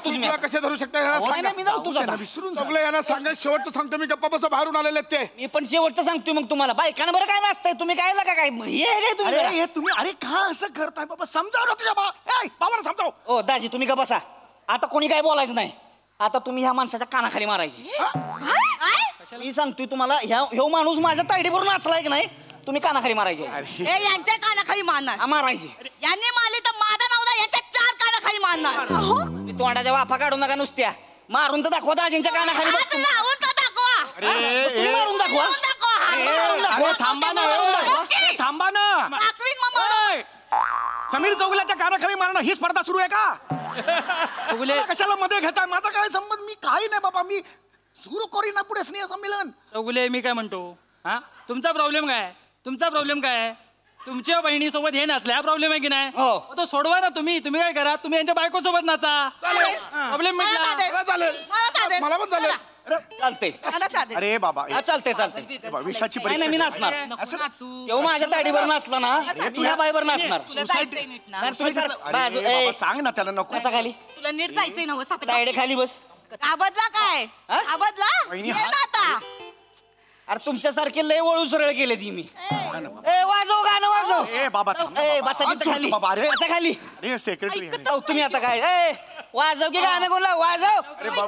तुम्ही कसे धरू शकता? मी जाऊ तुझा विसरून सगळं यांना सांगा. शेवटचं सांगतो मी. गप्पा बसा. बाहेरून आलेले ते. मी पण शेवटचं सांगतोय मग तुम्हाला. बायकांना बरं काय नाचताय तुम्ही? काय लागा काय हे तुम्ही? अरे तुम्ही अरे का असं करताय बाबा? समजाव ना तुझ्या बाबाला समजाव. ओ दाजी तुम्ही का बसा. आता कोणी काय बोलायचं नाही. आता तुम्ही ह्या माणसाच्या कानाखाली मारायची. मी सांगतोय तुम्हाला ह्यो माणूस माझ्या तायडीवरून नाचलाय की नाही. तुम्ही कानाखाली मारायचे. हे यांच्या कानाखाली मारणार. मारायचे. यांनी मारले तर माझा नवरा याच्या 4 कानाखाली मारणार. मी तोंडाच्या वाफा काढू नका नुसत्या. मारून तर दाखवा दाजींच्या कानाखाली. हात लावून तर दाखवा. तुम्ही मारून दाखवा. थांबा ना, थांबा ना. दाखवीन मग मला. समीर चौगुल्याच्या कानाखाली मारणं ही स्पर्धा सुरू आहे का? चौगुले कशाला मध्ये घेताय? माझा काय संबंध? मी काही नाही बाबा. मी सुरू करीन ना पुढे स्नेह संमेलन. चौगुले मी काय म्हणतो हा तुमचा प्रॉब्लेम काय? तुमचा प्रॉब्लेम काय? तुमच्या बहिणीसोबत हे नाचलं हा प्रॉब्लेम आहे की नाही? तो सोडवा ना तुम्ही. तुम्ही काय करा, तुम्ही यांच्या बायकोसोबत नाचा. प्रॉब्लेम मिटला. मला पण चालेल. चालते. अरे बाबा चालते चालते. विषाची नाही मी नाचणार. तेव्हा माझ्या ताडीवर नाचला ना तुझ्या बाईवर नाचणार. सांग ना त्याला. नको खाली. तुला नीट जायचंय ना. तायडे खाली बस. आबदला काय? आबदला आता. अरे तुमच्यासारखे लय वळू सरळ गेले ती मी. वाजव गाणं वाजव. ए बाबा बसा खाली. बाबा. अरे बसा खाली. अरे सेक्रेटरी तुम्ही आता काय वाजव की गाणं कोणला वाजव. अरे बाबा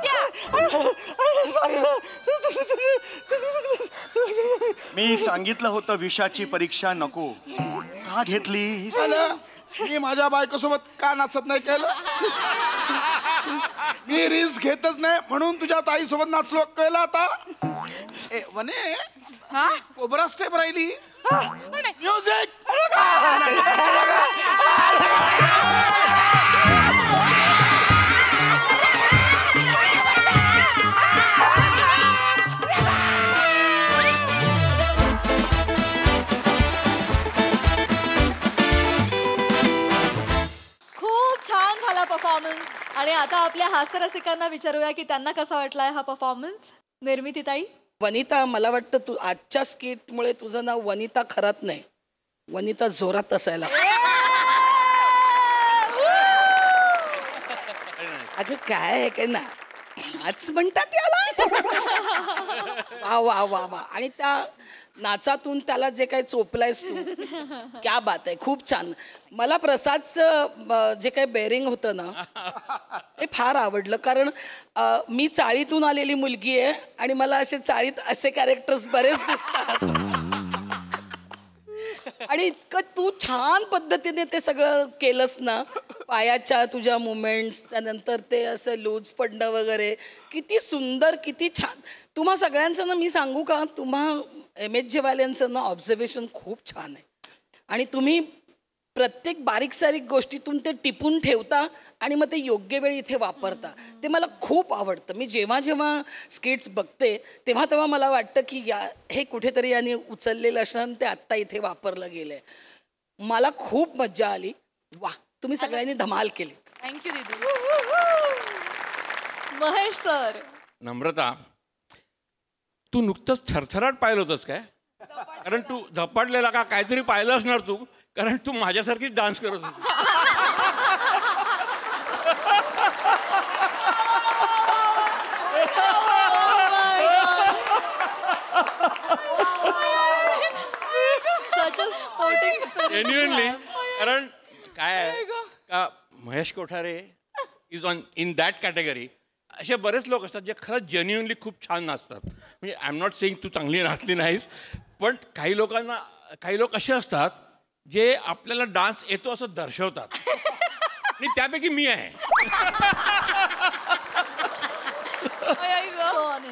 मी सांगितलं होतं विषाची परीक्षा नको. का घेतली? मी माझ्या बायकोसोबत का नाचत नाही केलं? मी रिस्क घेतच नाही म्हणून तुझ्या ताईसोबत नाचलो. कळलं आता? ए वने कोबरा स्टेप राहिली. म्युझिक. परफॉर्मन्स. आणि आता आपल्या हास्यरसिकांना विचारूया की त्यांना कसा वाटलाय हा परफॉर्मन्स. निर्मिती ताई. वनिता मला वाटतं तू आजच्या स्किटमुळे तुझं नाव वनिता खरात नाही, वनिता जोरात असायला. अगं काय काय ना नाच म्हणतात याला. वा वा वा वा. आणि त्या नाचातून त्याला जे काही चोपलायस तू क्या बात आहे. खूप छान. मला प्रसादचं जे काही बेरिंग होतं ना ते फार आवडलं. कारण मी चाळीतून आलेली मुलगी आहे आणि मला असे चाळीत असे कॅरेक्टर्स बरेच दिसतात. आणि इतकं तू छान पद्धतीने ते सगळं केलंस ना. पायाच्या तुझ्या मुवमेंट्स, त्यानंतर ते असं लूज पडणं वगैरे किती सुंदर, किती छान. तुम्हा सगळ्यांचं ना मी सांगू का, तुम्हा MHJ वाल्यांचं ना ऑब्झर्वेशन खूप छान आहे. आणि तुम्ही प्रत्येक बारीक सारीक गोष्टीतून ते टिपून ठेवता आणि मग ते योग्य वेळी इथे वापरता. ते मला खूप आवडतं. मी जेव्हा जेव्हा स्किट्स बघते तेव्हा तेव्हा मला वाटतं की हे कुठेतरी यांनी उचललेलं असणार आणि ते आत्ता इथे वापरलं गेलं आहे. मला खूप मज्जा आली. वा, तुम्ही सगळ्यांनी धमाल केली. थँक्यू दीदी. महेश सर. नम्रता, तू नुकतंच थरथराट पाहिलं होतंस काय? कारण तू झपाटलेला का काहीतरी पाहिलं असणार तू, कारण तू माझ्यासारखीच डान्स करत होती. जेन्युइनली. कारण काय आहे का, Mahesh Kothare is on in that category. असे बरेच लोक असतात जे खरंच जेन्युइनली खूप छान नाचतात. म्हणजे आय एम नॉट सेईंग तू चांगली नाचली नाहीस, पण काही लोक असे असतात जे आपल्याला डान्स येतो असं दर्शवतात. आणि त्यापैकी मी आहे.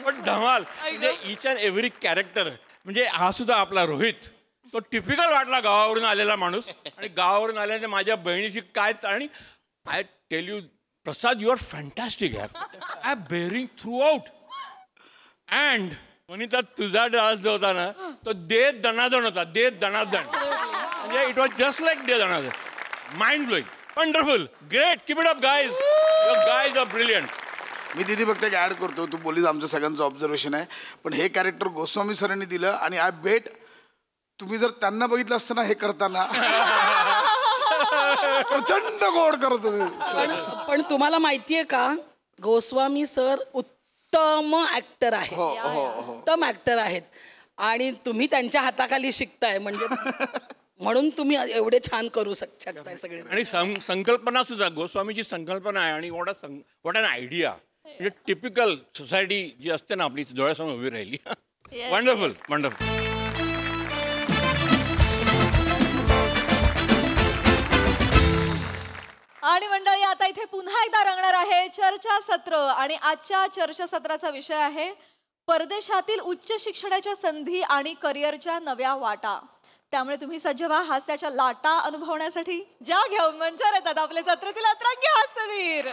पण धमाल. म्हणजे इच अँड एव्हरी कॅरेक्टर. म्हणजे हा सुद्धा आपला रोहित, तो टिपिकल वाटला गावावरून आलेला माणूस. आणि गावावरून आल्याने माझ्या बहिणीची काय. आणि I tell you Prasad, you are fantastic यार. I bearing throughout. And Vanita, तुझा डान्स जो होता ना तो दे दणादण होता. दे दणादण. म्हणजे इट वॉज जस्ट लाईक दे दणादण. Mind blowing. Wonderful. Great. Keep it up guys. Your guys are brilliant. मी दीदी फक्त ऍड करतो. तू बोलीस आमचं सगळ्यांचं ऑब्झर्वेशन आहे, पण हे कॅरेक्टर गोस्वामी सरांनी दिलं. आणि आय बेट तुम्ही जर त्यांना बघितलं असतं ना हे करताना प्रचंड गोड करत होते. पण तुम्हाला माहितीये का, गोस्वामी सर उत्तम ऍक्टर आहेत. उत्तम ऍक्टर आहेत. आणि तुम्ही त्यांच्या हाताखाली शिकताय म्हणजे म्हणून तुम्ही एवढे छान करू शकताय सगळे. आणि संकल्पना सुद्धा गोस्वामीची संकल्पना आहे. आणि वॉट अन आयडिया. म्हणजे टिपिकल सोसायटी जी असते ना आपली डोळ्यासमोर उभी राहिली. वंडरफुल. वंडरफुल. आणि मंडळी आता इथे पुन्हा एकदा रंगणार आहे चर्चासत्र आणि आजच्या चर्चासत्राचा विषय आहे परदेशातील उच्च शिक्षणाच्या संधी आणि करिअरच्या नव्या वाटा. त्यामुळे तुम्ही सज्ज व्हा हास्याच्या लाटा अनुभवण्यासाठी. ज्या घेऊन मंचावर येतात आपले जत्रेतील अतरंगी हास्यवीर.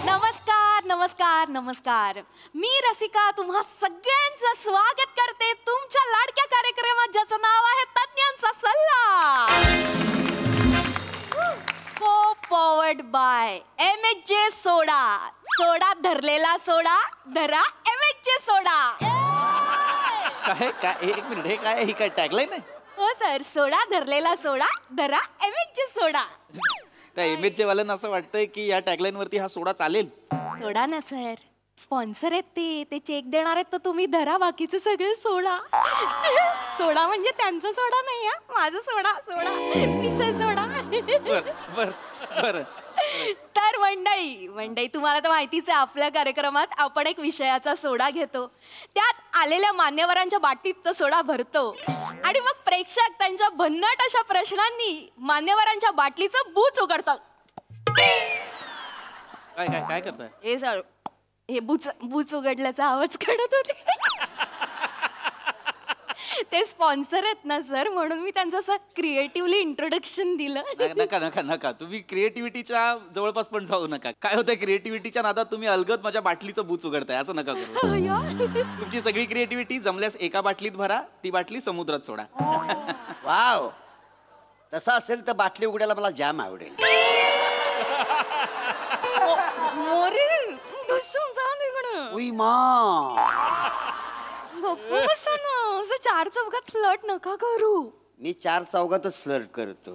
नमस्कार नमस्कार नमस्कार. मी रसिका तुम्हा सगळ्यांचं स्वागत करते तुमच्या लाडक्या कार्यक्रमात ज्याचं नाव आहे तज्ञांचा सल्ला. को पॉवर्ड बाय MHJ सोडा. सोडा धरलेला सोडा धरा MHJ सोडा. काय काय एक मिनिट हे काय ही काय टॅगलाईन आहे? हो सर सोडा धरलेला सोडा धरा MHJ सोडा. त्या MHJ वाल्यांना असं वाटतंय की या टॅगलाईन वरती हा सोडा चालेल. सोडा ना सर स्पॉन्सर आहेत ते चेक देणार आहेत तर तुम्ही धरा बाकीचे सगळे सोडा. सोडा म्हणजे त्यांचा सोडा नाही हा माझा सोडा. सोडा विषय सोडा. बर बर. तर मंडळी तुम्हाला तर माहितीच आहे आपल्या कार्यक्रमात आपण एक विषयाचा सोडा घेतो. त्यात आलेल्या मान्यवरांच्या बाटलीत तो सोडा भरतो आणि मग प्रेक्षक त्यांच्या भन्नाट अशा प्रश्नांनी मान्यवरांच्या बाटलीचं बूच उघडतात. काय काय काय करताय? हे सर हे बूच उघडल्याचा आवाज काढत होते. ते स्पॉन्सर आहेत ना सर म्हणून मी त्यांचं असं क्रिएटिव्हली इंट्रोडक्शन दिलं. नका नका नका तुम्ही क्रिएटिव्हिटीच्या जवळपास पण जाऊ नका. काय होतं क्रिएटिव्हिटीच्या नादात तुम्ही अलगद माझ्या बाटलीचं बूच उघडताय असं नका करू. तुमची सगळी क्रिएटिव्हिटी जमल्यास एका बाटलीत भरा ती बाटली समुद्रात सोडा. वाव तसं असेल तर बाटली उघडायला मला जाम आवडेल. मोरे दुसून जा निघणं. उई मा गप्प बसा ना असं चार चौकात फ्लर्ट नका करू. मी 4 चौघातच फ्लर्ट करतो.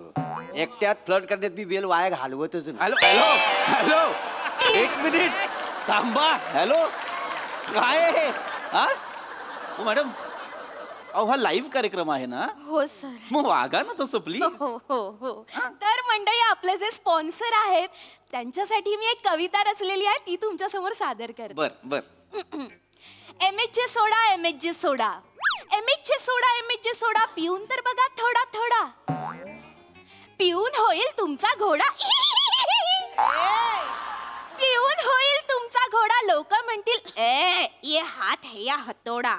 एकट्यात फ्लर्ट करण्यात मी वेळ वाया घालवतच नाही. हॅलो हॅलो हॅलो एक मिनिट थांबा. हॅलो काय आहे हा मॅडम? अहो हा लाईव्ह कार्यक्रम आहे ना? हो सर. मग वागा ना तसं प्लीज. हो हो हो. तर मंडळी आपले जे स्पॉन्सर आहेत त्यांच्यासाठी मी एक कविता रचलेली आहे ती तुमच्या समोर सादर करते. बर बर. MHJ सोडा MHJ सोडा MHJ सोडा MHJ सोडा पिऊन तर बघा थोडा थोडा. पिऊन होईल तुमचा घोडा. पिऊन होईल तुमचा घोडा. लोक म्हणतील ये हात है या हतोडा.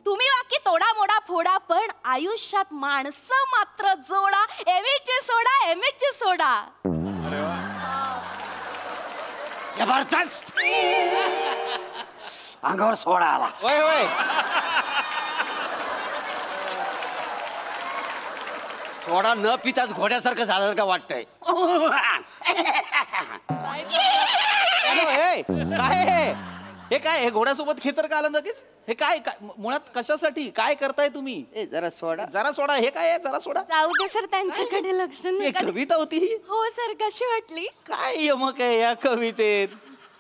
तुम्ही वाक्य तोडा मोडा फोडा पण आयुष्यात माणसं मात्र जोडा. MHJ सोडा MHJ सोडा. जबरदस्त अंगावर सोडा आला. होय होय. सोडा न पिताच घोड्यासारखं झालं का वाटतंय? काय हे काय हे घोड्यासोबत खेचर का आलं नक्कीच? हे काय मुळात कशासाठी काय करताय तुम्ही? जरा सोडा जरा सोडा. हे काय आहे जरा सोडा? जाऊ दे सर त्यांच्याकडे लक्ष ही नका. कविता होती ही? हो सर कशी वाटली? काय यमक आहे या कवितेत?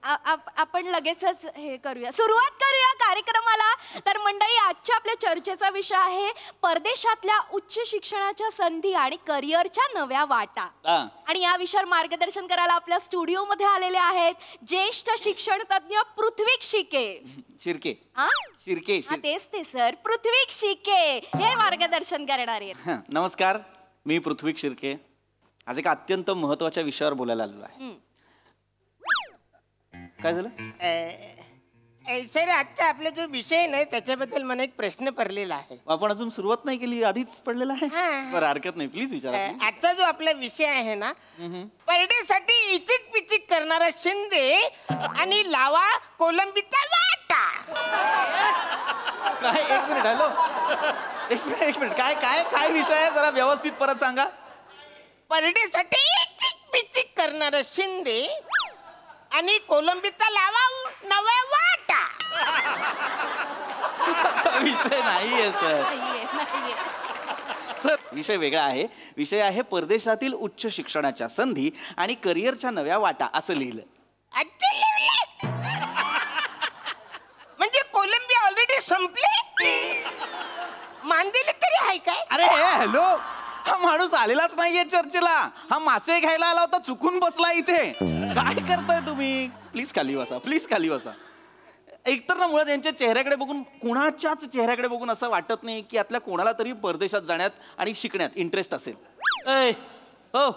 आपण लगेचच हे करूया सुरुवात करूया कार्यक्रमाला. तर मंडळी आजच्या आपल्या चर्चेचा विषय आहे परदेशातल्या उच्च शिक्षणाच्या संधी आणि करिअरच्या नव्या वाटा. आणि या विषयावर मार्गदर्शन करायला आपल्या स्टुडिओ मध्ये आलेले आहेत ज्येष्ठ शिक्षण तज्ञ पृथ्वीक शिके. शिर्के शिर्के तेच ते सर पृथ्वीक शिके हे मार्गदर्शन करणार आहेत. नमस्कार मी पृथ्वीक शिर्के. आज एका अत्यंत महत्वाच्या विषयावर बोलायला आलेलो आहे. काय झालं? सर आजचा आपला जो विषय नाही त्याच्याबद्दल मला एक प्रश्न पडलेला आहे. आपण अजून सुरुवात नाही केली आधीच पडलेला आहे. बरं हरकत नाही प्लीज विचारा. आजचा जो आपला विषय आहे ना परडेसाठी इचिक पिचिक करणारा शिंदे आणि लावा कोलंबीचा वाटा. काय एक मिनिट हॅलो एक मिनिट काय काय काय विषय आहे जरा व्यवस्थित परत सांगा. परडेसाठी इचिक पिचिक करणारा शिंदे आणि कोलंबीचा लावा नवा वाटा. विषय नाहीये सर. सर विषय वेगळा आहे. विषय आहे परदेशातील उच्च शिक्षणाच्या संधी आणि करिअरच्या नव्या वाटा असं लिहिलं. म्हणजे कोलंबिया ऑलरेडी संपले मांदेली तरी आहे काय? अरे हॅलो हा माणूस आलेलाच नाहीये चर्चेला. हा मासे घ्यायला आला होता चुकून बसला इथे. काय करताय तुम्ही? प्लीज खाली बसा प्लीज खाली बसा. एकतर ना मुळात यांच्या चेहऱ्याकडे बघून कुणाच्याच चेहऱ्याकडे बघून असं वाटत नाही की यातल्या कोणाला तरी परदेशात जाण्यात आणि शिकण्यात इंटरेस्ट असेल. हो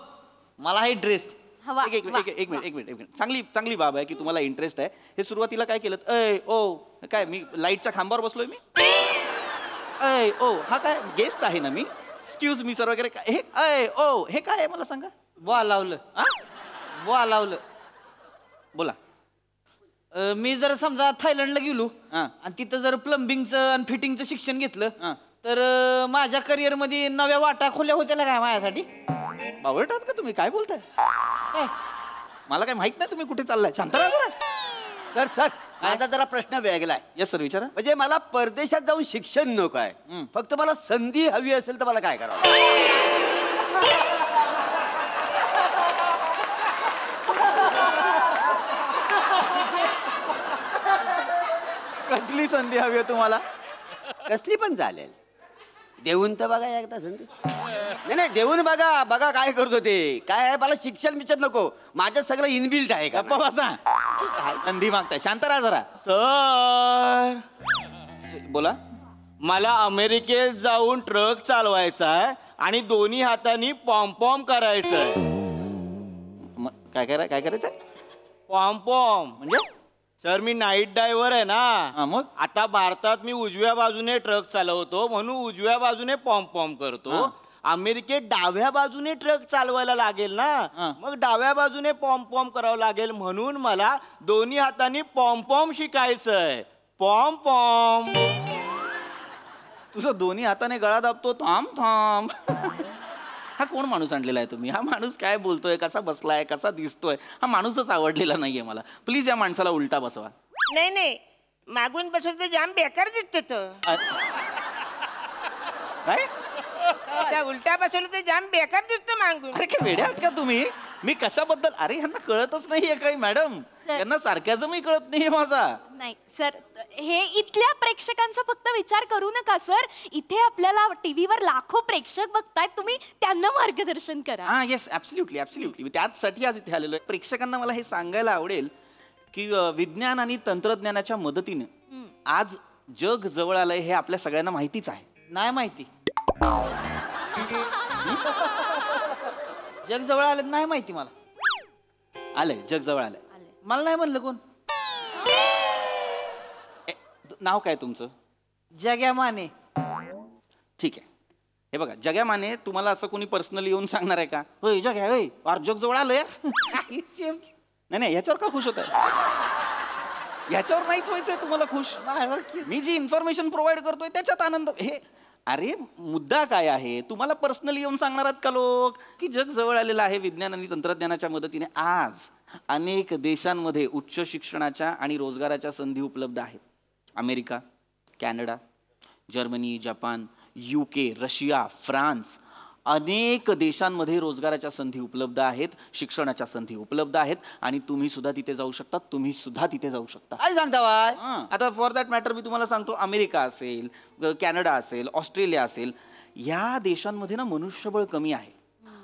मला इंटरेस्ट. एक मिनिट चांगली बाब आहे की तुम्हाला इंटरेस्ट आहे. हे सुरुवातीला काय केलं? ओ काय मी लाईटच्या खांबावर बसलोय मी? ओ हा काय गेस्ट आहे ना मी? एक्सक्यूज मी सर वगैरे काय हे? ओ हे काय आहे मला सांगा. बुवा लावलं. बोला. मी जर समजा थायलंडला गेलो आणि तिथं जर प्लंबिंगचं आणि फिटिंगचं शिक्षण घेतलं तर माझ्या करिअर मध्ये नव्या वाटा खुल्या होत्या काय माझ्यासाठी? बावळटात का तुम्ही? काय बोलताय? काय मला काय माहित नाही तुम्ही कुठे चाललाय. शांत राहा जरा. सर माझा जरा प्रश्न वेगळा आहे. येस सर विचारा. म्हणजे मला परदेशात जाऊन शिक्षण नको आहे, फक्त मला संधी हवी असेल तर मला काय करावं? कसली संधी हवी आहे तुम्हाला? कसली पण चालेल. देऊन तर बघा एकदा संधी. नाही देऊन बघा काय करतो ते. काय आहे मला शिक्षण बिक्षण नको, माझ्यात सगळं इनबिल्ट आहे. का बसा संधी मागताय. शांत राहा जरा. सर बोला. मला अमेरिकेत जाऊन ट्रक चालवायचा आहे आणि दोन्ही हातांनी पॉम करायचं आहे. काय करायचंय? पॉम म्हणजे सर मी नाईट ड्रायव्हर आहे ना. मग आता भारतात मी उजव्या बाजूने ट्रक चालवतो म्हणून उजव्या बाजूने पॉम करतो. अमेरिकेत डाव्या बाजूने ट्रक चालवायला लागेल ना, मग डाव्या बाजूने पॉम करावं लागेल म्हणून मला दोन्ही हातांनी पॉम शिकायचंय. पॉम तुझं दोन्ही हाताने गळा दाबतो थांब. हा कोण माणूस आणलेला आहे तुम्ही? हा माणूस काय बोलतोय, कसा बसलाय, कसा दिसतोय? हा माणूसच आवडलेला नाहीये मला. प्लीज या माणसाला उलटा बसवा. नाही मागून बसवलं तर जाम बेकार दिसतो तो. काय? उलटा बसवलं तर जाम बेकार दिसतो मागून. अरे काय वेडे आहात का तुम्ही? मी कशाबद्दल? अरे ह्यांना कळतच नाहीये काही मॅडम. यांना सारख्याचंही कळत नाहीये माझा. नाही सर, हे इथल्या प्रेक्षकांचा फक्त विचार करू नका सर. इथे आपल्याला टीव्हीवर लाखो प्रेक्षक बघतायत, तुम्ही त्यांना मार्गदर्शन करा. हा येस ऍब्सोल्युटली. त्याचसाठी आज इथे आलेलो आहे. प्रेक्षकांना मला हे सांगायला आवडेल की विज्ञान आणि तंत्रज्ञानाच्या मदतीने आज जग जवळ आलंय हे आपल्या सगळ्यांना माहितीच आहे. नाही माहिती. जग जवळ आलं नाही माहिती मला. आलंय जग जवळ आलंय. मला नाही म्हणलं कोण. नाव काय तुमचं? जग्या माने. ठीक आहे. हे बघा जग्या माने तुम्हाला असं कोणी पर्सनली येऊन सांगणार आहे का? होय जग्या होय वार जग जवळ आलंय. नाही ह्याच्यावर का खुश होत आहे? ह्याच्यावर नाहीच व्हायचंय तुम्हाला खुश. मी जी इन्फॉर्मेशन प्रोव्हाइड करतोय त्याच्यात आनंद. हे अरे मुद्दा काय आहे? तुम्हाला पर्सनली येऊन सांगणार आहेत का लोक की जग जवळ आलेलं आहे विज्ञान आणि तंत्रज्ञानाच्या मदतीने? आज अनेक देशांमध्ये उच्च शिक्षणाच्या आणि रोजगाराच्या संधी उपलब्ध आहेत. America, Canada, Germany, Japan, UK, Russia, France, अनेक देशांमध्ये रोजगाराच्या संधी उपलब्ध आहेत, शिक्षणाच्या संधी उपलब्ध आहेत आणि तुम्ही सुद्धा तिथे जाऊ शकता. काय सांगता? आता फॉर दॅट मॅटर मी तुम्हाला सांगतो, अमेरिका असेल, कॅनडा असेल, ऑस्ट्रेलिया असेल, या देशांमध्ये ना मनुष्यबळ कमी आहे.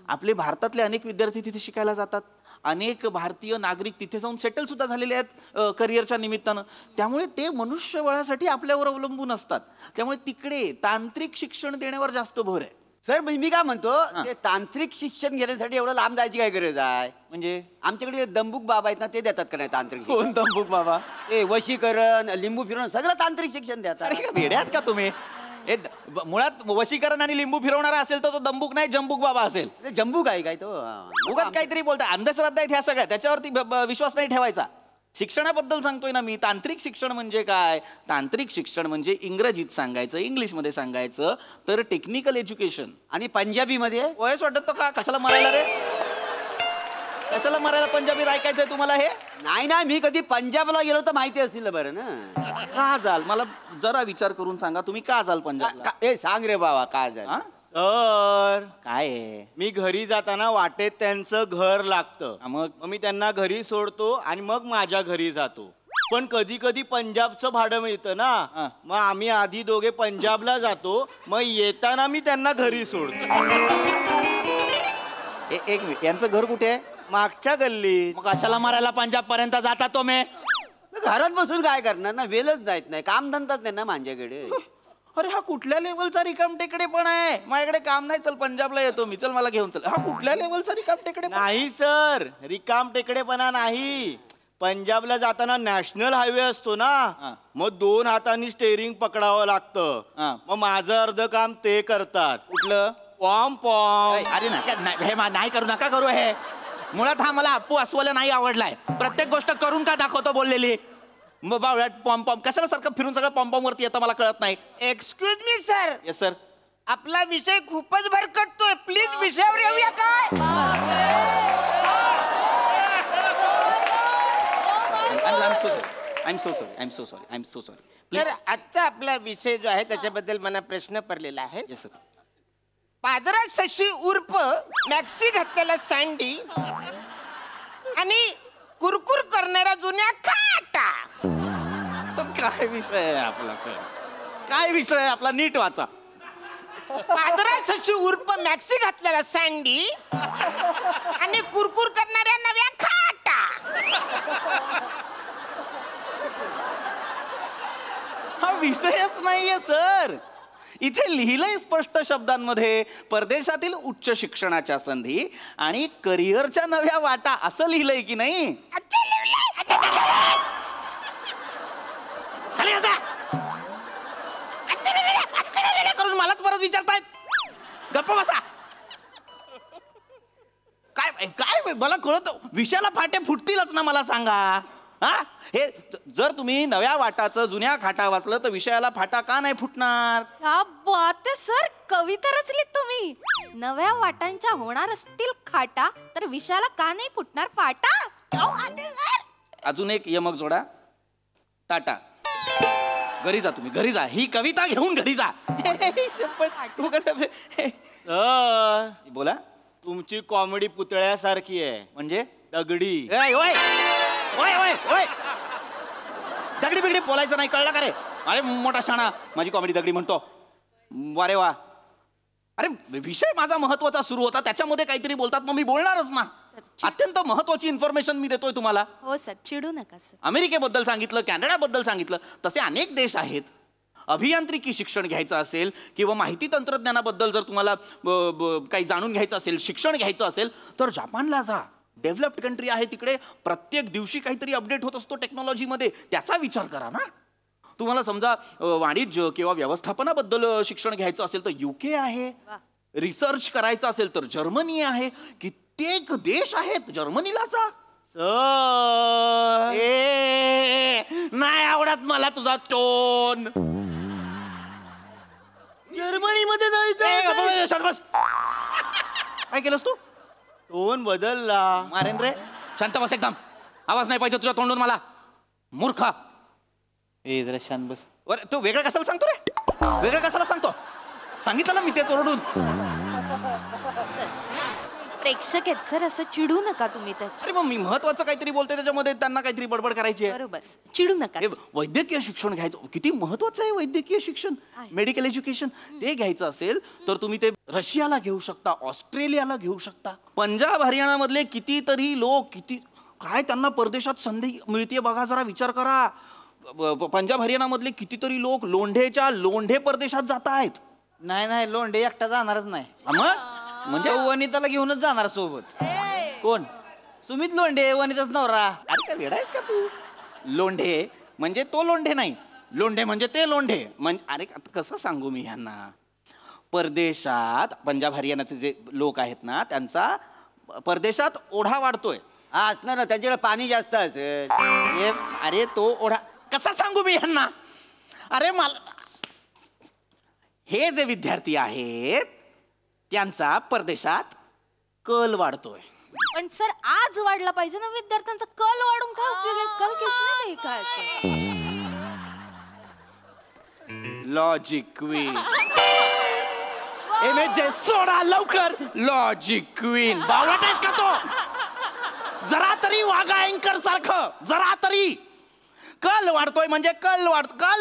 आपले भारतातले अनेक विद्यार्थी तिथे शिकायला जातात. अनेक भारतीय नागरिक तिथे जाऊन सेटल सुद्धा झालेले आहेत करिअरच्या निमित्तानं. त्यामुळे ते मनुष्यबळासाठी आपल्यावर अवलंबून असतात. त्यामुळे तिकडे तांत्रिक शिक्षण देण्यावर जास्त भर आहे. सर मी काय म्हणतो, ते तांत्रिक शिक्षण घेण्यासाठी एवढं लांब जायची काय गरज आहे? म्हणजे आमच्याकडे दंबुक बाबा आहेत ना, ते देतात का नाही तांत्रिक? कोण दंबुक बाबा? ते वशीकरण, लिंबू फिरवणं सगळं तांत्रिक शिक्षण देतात. अरे का वेडे आहात का तुम्ही? मुळात वशीकरण आणि लिंबू फिरवणारा असेल तर तो दंबुक नाही जंबुक बाबा असेल. जंबुक आहे काय तो? उगाच काहीतरी बोलताय. अंधश्रद्धा आहेत ह्या सगळ्या, त्याच्यावरती विश्वास नाही ठेवायचा. शिक्षणाबद्दल सांगतोय ना मी. तांत्रिक शिक्षण म्हणजे काय? तांत्रिक शिक्षण म्हणजे इंग्रजीत सांगायचं, इंग्लिशमध्ये सांगायचं तर टेक्निकल एज्युकेशन. आणि पंजाबीमध्ये वयस वाटत का? कशाला मरायला रे? कशाला मरायला पंजाबीत ऐकायचंय तुम्हाला हे? नाही मी कधी पंजाबला गेलो तर माहिती असेल बरं ना. का जाल? मला जरा विचार करून सांगा तुम्ही का जाल पंजाबला? ए सांग रे बाबा काय जाल? सर काय आहे? मी घरी जाताना वाटेत त्यांचं घर लागतं. मग मी त्यांना घरी सोडतो आणि मग माझ्या घरी जातो. पण कधी कधी पंजाबचं भाडं मिळतं ना, मग आम्ही आधी दोघे पंजाबला जातो, मग येताना मी त्यांना घरी सोडतो. एक मिनिट, यांचं घर कुठे आहे? मागच्या गल्लीत. मग कशाला मारायला पंजाब पर्यंत जाता तुम्ही? घरात बसून काय करणार ना, वेळच जायत नाही, काम धंदाच नाही ना माझ्याकडे. अरे हा कुठल्या लेवलचा रिकाम टेकडे पण आहे? माझ्याकडे काम नाही, चल पंजाबला येतो मी, चल मला घेऊन चल. हा कुठल्या लेवलचा रिकाम टेकडे? नाही सर, रिकाम टेकडेपणा नाही. पंजाबला जाताना नॅशनल हायवे असतो ना, मग 2 हातांनी स्टेअरिंग पकडावं लागतं. मग माझं अर्ध काम ते करतात. कुठलं? पॉम पॉम. अरे हे नाही करू नका करू हे. मुळात हा मला अप्पू अस्वल नाही आवडलाय. प्रत्येक गोष्ट करून का दाखवतो बोललेली. मग बावळ्यात पॉम पॉम कशाला सारखं फिरून सगळं पॉम पॉम वरती येतं मला कळत नाही. Excuse me sir. Yes sir. आपला विषय खूपच भरकटतोय, प्लीज विषयावर येऊया काय? I am so sorry. तर आजचा आपला विषय जो आहे त्याच्याबद्दल मला प्रश्न पडलेला आहे. Yes sir. पादरा शशी उर्फ मॅक्सी घातलेला सँडी आणि कुरकुर करणारा जुन्या खाटा. सर काय विषय आहे आपला सर? काय विषय आहे आपला? नीट वाचा. पादरा शशी उर्फ मॅक्सी घातलेला सँडी आणि कुरकुर करणाऱ्या नव्या खाटा. हा विषयच नाहीये सर. इथे लिहिलंय स्पष्ट शब्दांमध्ये परदेशातील उच्च शिक्षणाच्या संधी आणि करिअरच्या नव्या वाटा असं लिहिलंय की नाही? करून मलाच परत विचारतायत. गप्प बसा. काय काय मला कळत. विषयाला फाटे फुटतीलच ना, मला सांगा. हा हे जर तुम्ही नव्या वाटाचं जुन्या खाटा वाचलं तर विषयाला फाटा का नाही फुटणार? क्या बात आहे सर, कविता रचलीत तुम्ही. नव्या वाटांच्या होणार असतील खाटा तर विषयाला का नाही फुटणार फाटा? क्या बात आहे सर. अजून एक यमक जोडा. टाटा. घरी जा तुम्ही, घरी जा. ही कविता घेऊन घरी जा. बोला. तुमची कॉमेडी पुतळ्यासारखी आहे. म्हणजे दगडी. दगडी बिगडी बोलायचं नाही, कळलं का रे? अरे मोठा शाणा माझी कॉमेडी दगडी म्हणतो. वारे वा. अरे विषय माझा महत्वाचा सुरू होता, त्याच्यामध्ये काहीतरी बोलतात, मग मी बोलणारच ना. अत्यंत महत्वाची इन्फॉर्मेशन मी देतोय तुम्हाला. हो सर, चिडू नका सर. अमेरिकेबद्दल सांगितलं, कॅनडाबद्दल सांगितलं. तसे अनेक देश आहेत. अभियांत्रिकी शिक्षण घ्यायचं असेल किंवा माहिती तंत्रज्ञानाबद्दल जर तुम्हाला काही जाणून घ्यायचं असेल, शिक्षण घ्यायचं असेल तर जपानला जा. डेव्हलप्ड कंट्री आहे, तिकडे प्रत्येक दिवशी काहीतरी अपडेट होत असतो टेक्नॉलॉजीमध्ये. त्याचा विचार करा ना. तुम्हाला समजा वाणिज्य किंवा व्यवस्थापनाबद्दल शिक्षण घ्यायचं असेल तर UK आहे. रिसर्च करायचं असेल तर जर्मनी आहे. कित्येक देश आहेत, जर्मनीला जा. नाही आवडत मला तुझा टोन. जर्मनीमध्ये जायचं. काय केलंस तू? टोन बदलला. मारेन रे. शांत बस एकदम. आवाज नाही पाहिजे तुझ्या तोंडून मला. मूर्खा. जरा शांत बस. तू वेगळं कशाला सांगतो रे? वेगळं कशाला सांगतो? सांगितलं ना मी ते ओरडून. प्रेक्षक आहेत सर, असं चिडू नका तुम्ही. अरे मग मी महत्वाचं काहीतरी बोलते, त्याच्यामध्ये त्यांना काहीतरी बडबड करायची आहे. बरोबर, चिडू नका. वैद्यकीय शिक्षण घ्यायचं किती महत्वाचं आहे. वैद्यकीय शिक्षण, मेडिकल एज्युकेशन ते घ्यायचं असेल तर तुम्ही ते रशियाला घेऊ शकता, ऑस्ट्रेलियाला घेऊ शकता. पंजाब हरियाणामधले कितीतरी लोक किती काय त्यांना परदेशात संधी मिळते बघा, जरा विचार करा. पंजाब हरियाणामधले कितीतरी लोक लोंढे परदेशात जात आहेत. नाही लोंढे एकटा जाणारच नाही. म्हणजे वनिताला घेऊनच जाणार सोबत. कोण? सुमित लोंढे, वनिताच नवरा. अरे काय वेडायस का तू? लोंढे म्हणजे तो लोंढे नाही, लोंढे म्हणजे ते लोंढे. म्हणजे अरे कसं सांगू मी ह्यांना. परदेशात पंजाब हरियाणाचे जे लोक आहेत ना, त्यांचा परदेशात ओढा वाढतोय. हा असणार ना, त्यांच्याकडे पाणी जास्त असेल. अरे तो ओढा कसा सांगू मी ह्यांना. अरे मला हे जे विद्यार्थी आहेत त्यांचा परदेशात कल वाढतोय. पण सर आज वाढला पाहिजे ना. विद्यार्थ्यांचा कल वाढून काय उपयोग आहे? कल किसने देखा असं. Logic queen. सोडा लवकर. Logic queen. बावळाटायस का तो? जरा तरी वागा अँकर सारखं. जरा तरी. कल वाढतोय म्हणजे कल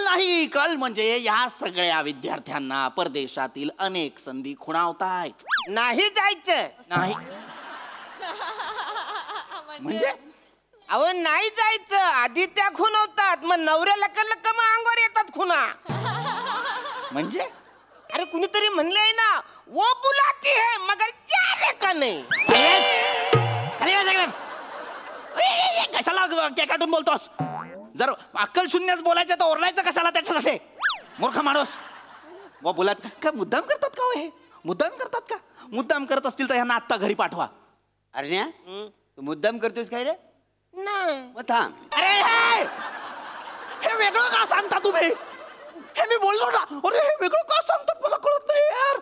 नाही. कल म्हणजे या सगळ्या विद्यार्थ्यांना परदेशातील अनेक संधी खुणावतायत. नाही जायचं. नाही म्हणजे अहो नाही जायचं, आधी त्या खुणवतात, मग नवऱ्या लक मग अंगावर येतात खुना. म्हणजे अरे कुणीतरी म्हणलंय ना, वो बुलाती है मगर क्या का नाही. अरे कशाला काटून बोलतोस? जर अक्कल शून्यच बोलायचं तर ओरडायचं कशाला त्याच्यासाठी? मूर्ख माणूस. व बोलात का मुद्दाम करतात का हे? मुद्दाम करतात का? मुद्दाम करत असतील तर ह्यांना आत्ता घरी पाठवा. अरे तू मुद्दाम करतोस काय रे? नाही. मग थांब. अरे हे वेगळं का सांगता तुम्ही? हे मी बोललो ना. अरे हे वेगळं का सांगतात मला कळत नाही यार.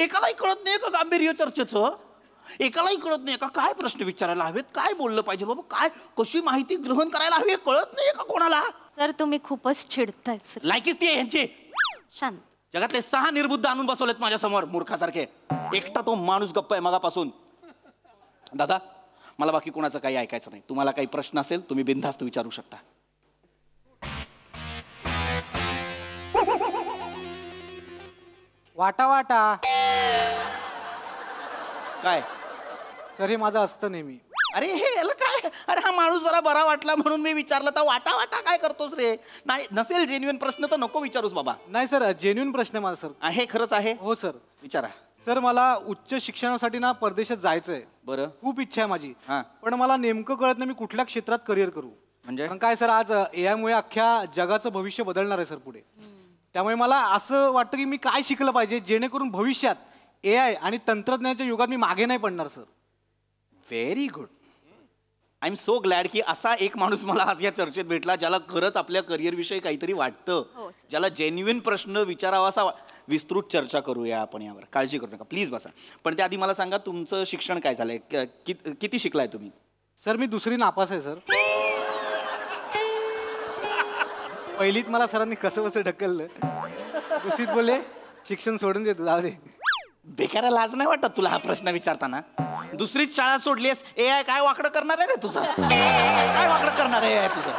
एकालाही कळत नाही का गांभीर्य चर्चेचं? एकालाही कळत नाही का काय प्रश्न विचारायला हवेत, काय बोललं पाहिजे बाबा, काय कशी माहिती ग्रहण करायला हवी कळत नाही का कोणाला? सर तुम्ही खूपच चिडताय सर. लायकीच ती आहे यांची. शांत. जगातले 6 निर्बुद्ध आणून बसवलेत माझ्या समोर मूर्खासारखे. एकटा तो माणूस गप्प आहे मगापासून. दादा मला बाकी कोणाचं काही ऐकायचं नाही. तुम्हाला काही प्रश्न असेल तुम्ही बिनधास्त विचारू शकता. वाटा वाटा काय सर हे माझं असतं नेहमी. अरे हे याला काय? अरे हा माणूस जरा बरा वाटला म्हणून मी विचारलं तर वाटा वाटा काय करतोस रे? नाही नसेल जेन्युइन प्रश्न तर नको विचारूस बाबा. नाही सर जेन्युइन प्रश्न आहे माझा सर. आहे खरंच आहे? हो सर. विचारा. सर मला उच्च शिक्षणासाठी ना परदेशात जायचंय. बरं. खूप इच्छा आहे माझी. हां. पण मला नेमकं कळत नाही मी कुठल्या क्षेत्रात करिअर करू. म्हणजे कारण काय सर आज AI मुळे अख्ख्या जगाचं भविष्य बदलणार आहे सर पुढे. त्यामुळे मला असं वाटतं की मी काय शिकलं पाहिजे जेणेकरून भविष्यात AI आणि तंत्रज्ञानाच्या युगात मी मागे नाही पडणार sir. Very good. I am so glad की असा एक माणूस मला आज या चर्चेत भेटला ज्याला खरंच आपल्या करिअर विषयी काहीतरी वाटतं, ज्याला जेन्युइन प्रश्न विचारावा असा. विस्तृत चर्चा करूया आपण यावर, काळजी करू नका, प्लीज बसा. पण त्याआधी मला सांगा तुमचं शिक्षण काय झालंय, किती शिकलाय तुम्ही? सर मी 2री नापास आहे सर. पहिलीत मला सरांनी कसं कसं ढकललं, 2रीत बोलले शिक्षण सोडून देतो जाऊ दे. बेकारा लाज नाही वाटत तुला हा प्रश्न विचारताना? 2रीत शाळा सोडलीस, AI काय वाकडं करणार आहे रे तुझं? काय वाकडं करणार आहे तुझं?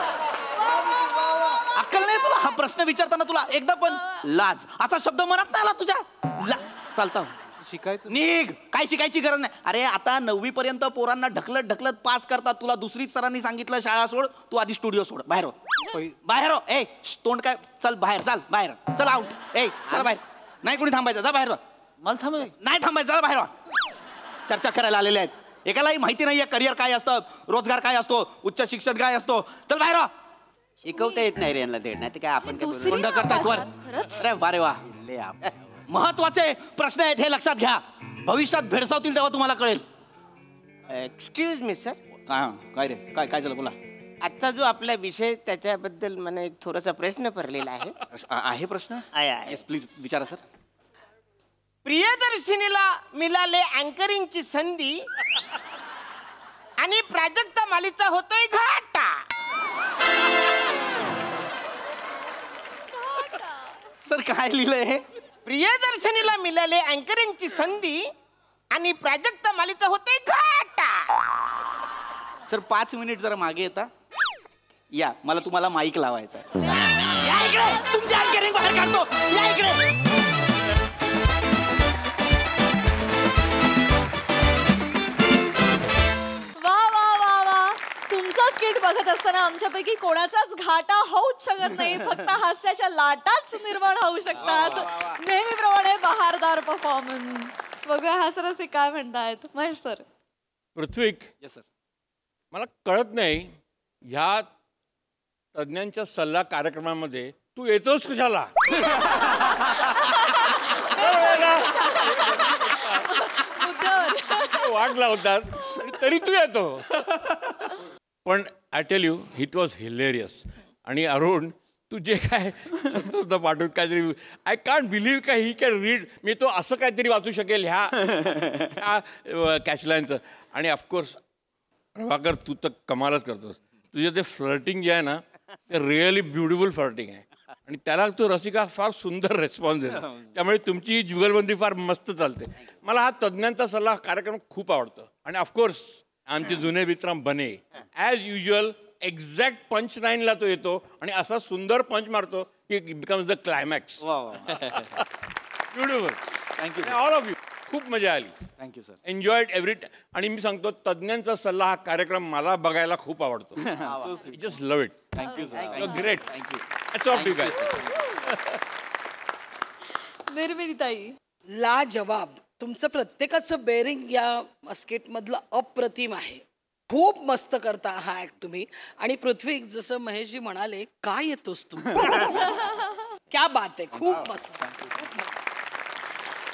अक्कल नाही तुला? हा प्रश्न विचारताना तुला एकदा पण लाज असा शब्द म्हणत नाही आला तुझ्या? चालतं शिकायचं. निघ. काय शिकायची गरज नाही. अरे आता 9वी पर्यंत पोरांना ढकलत ढकलत पास करतात. तुला 2रीत सरांनी सांगितलं शाळा सोड, तू आधी स्टुडिओ सोड. बाहेर हो, बाहेर हो. ए तोंड काय? चल बाहेर, चाल बाहेर, चल आउट. ए चला बाहेर. नाही कोणी थांबायचं, जा बाहेर. मला थांबाय नाही थांबायचं, चला बाहेर. चर्चा करायला आलेले आहेत. एकालाही माहिती नाहीये करिअर काय असतं, रोजगार काय असतो, उच्च शिक्षण काय असतो. चल बाहेर. शिकवता येत नाही रे यांना धड. नाही तर काय आपण कोंड करतायत वर. अरे बारे वा. महत्वाचे प्रश्न आहेत हे लक्षात घ्या. भविष्यात भेडसावतील तेव्हा तुम्हाला कळेल. Excuse me sir. काय रे? काय काय झालं बोला. आजचा जो आपला विषय त्याच्याबद्दल मला एक थोडासा प्रश्न पडलेला आहे. आहे प्रश्न? आहे. प्लीज विचारा सर. प्रियदर्शिनीला मिळाले अँकरिंगची संधी आणि प्राजक्ता मालीचा होतोय घाटा. सर काय लिहिलंय? प्रियदर्शनीला मिळाले अँकरिंगची संधी आणि प्राजक्ता मालीचा होतोय घाटा. सर 5 मिनिट जरा मागे येता या, मला तुम्हाला माईक लावायचा. या इकडे, तुमच्या अँकरिंग बाहेर काढतो. या इकडे. स्किट बघत असताना आमच्यापैकी कोणाचाच घाटा होऊच शकत नाही. फक्त हास्याच्या लाटाच निर्माण होऊ शकतात. नेहमीप्रमाणे बहारदार परफॉर्मन्स. बघूया हासरसी काय म्हणतायत महेश सर. पृथ्वीक. Yes sir. मला कळत नाही ह्या तज्ञांच्या सल्ला कार्यक्रमामध्ये तू येतोस कशाला? वाट लावतात तरी तू येतो. पण I tell you it was hilarious. आणि अरुण तू जे काय पाठवून काहीतरी आय कांट बिलीव्ह का ही कॅन रीड. मी तो असं काहीतरी वाचू शकेल ह्या कॅचलाईनचं. आणि ऑफकोर्स प्रभाकर तू तर कमालच करतोस. तुझं ते फ्लर्टिंग जे आहे ना ते रिअली ब्युटिफुल फ्लर्टिंग आहे. आणि त्याला तो रसिका फार सुंदर रिस्पॉन्स देतो. त्यामुळे तुमची जुगलबंदी फार मस्त चालते. मला हा तज्ज्ञांचा सल्ला कार्यक्रम खूप आवडतो. आणि ऑफकोर्स आमचे जुने विक्रम बने ॲज युजल एक्झॅक्ट पंच लाईनला तो येतो आणि असा सुंदर पंच मारतो की becomes the climax. Beautiful. Thank you all of you. खूप मजा आली. Thank you sir. एन्जॉयड एव्हरी आणि मी सांगतो तज्ज्ञांचा सल्ला हा कार्यक्रम मला बघायला खूप आवडतो. Just love it. Thank you sir. Great. Thank you. That's all to you guys. निर्मितीताई. ला जवाब. तुमचं प्रत्येकाचं बेरिंग या स्किट मधलं अप्रतिम आहे. खूप मस्त करता हा ऍक्ट तुम्ही. आणि पृथ्वी जसं महेशजी म्हणाले काय येतोस तू. क्या बात आहे. खूप मस्त.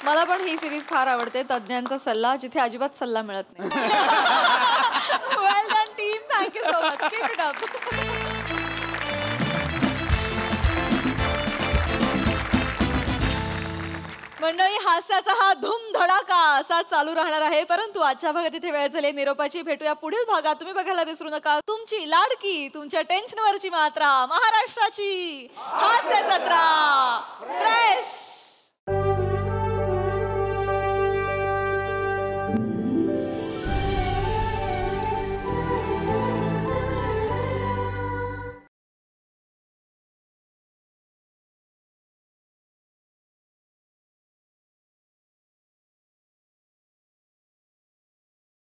मला पण ही सिरीज फार आवडते. तज्ञांचा सल्ला जिथे अजिबात सल्ला मिळत नाही. Well done team. Thank you so much. Keep it up. मंडळी हास्याचा हा धूमधडाका असा चालू राहणार आहे. परंतु आजच्या भागात इथे वेळ झाली निरोपाची. भेटूया पुढील भागात. तुम्ही बघायला विसरू नका तुमची लाडकी तुमच्या टेन्शनवरची मात्रा महाराष्ट्राची हास्य जत्रा फ्रेश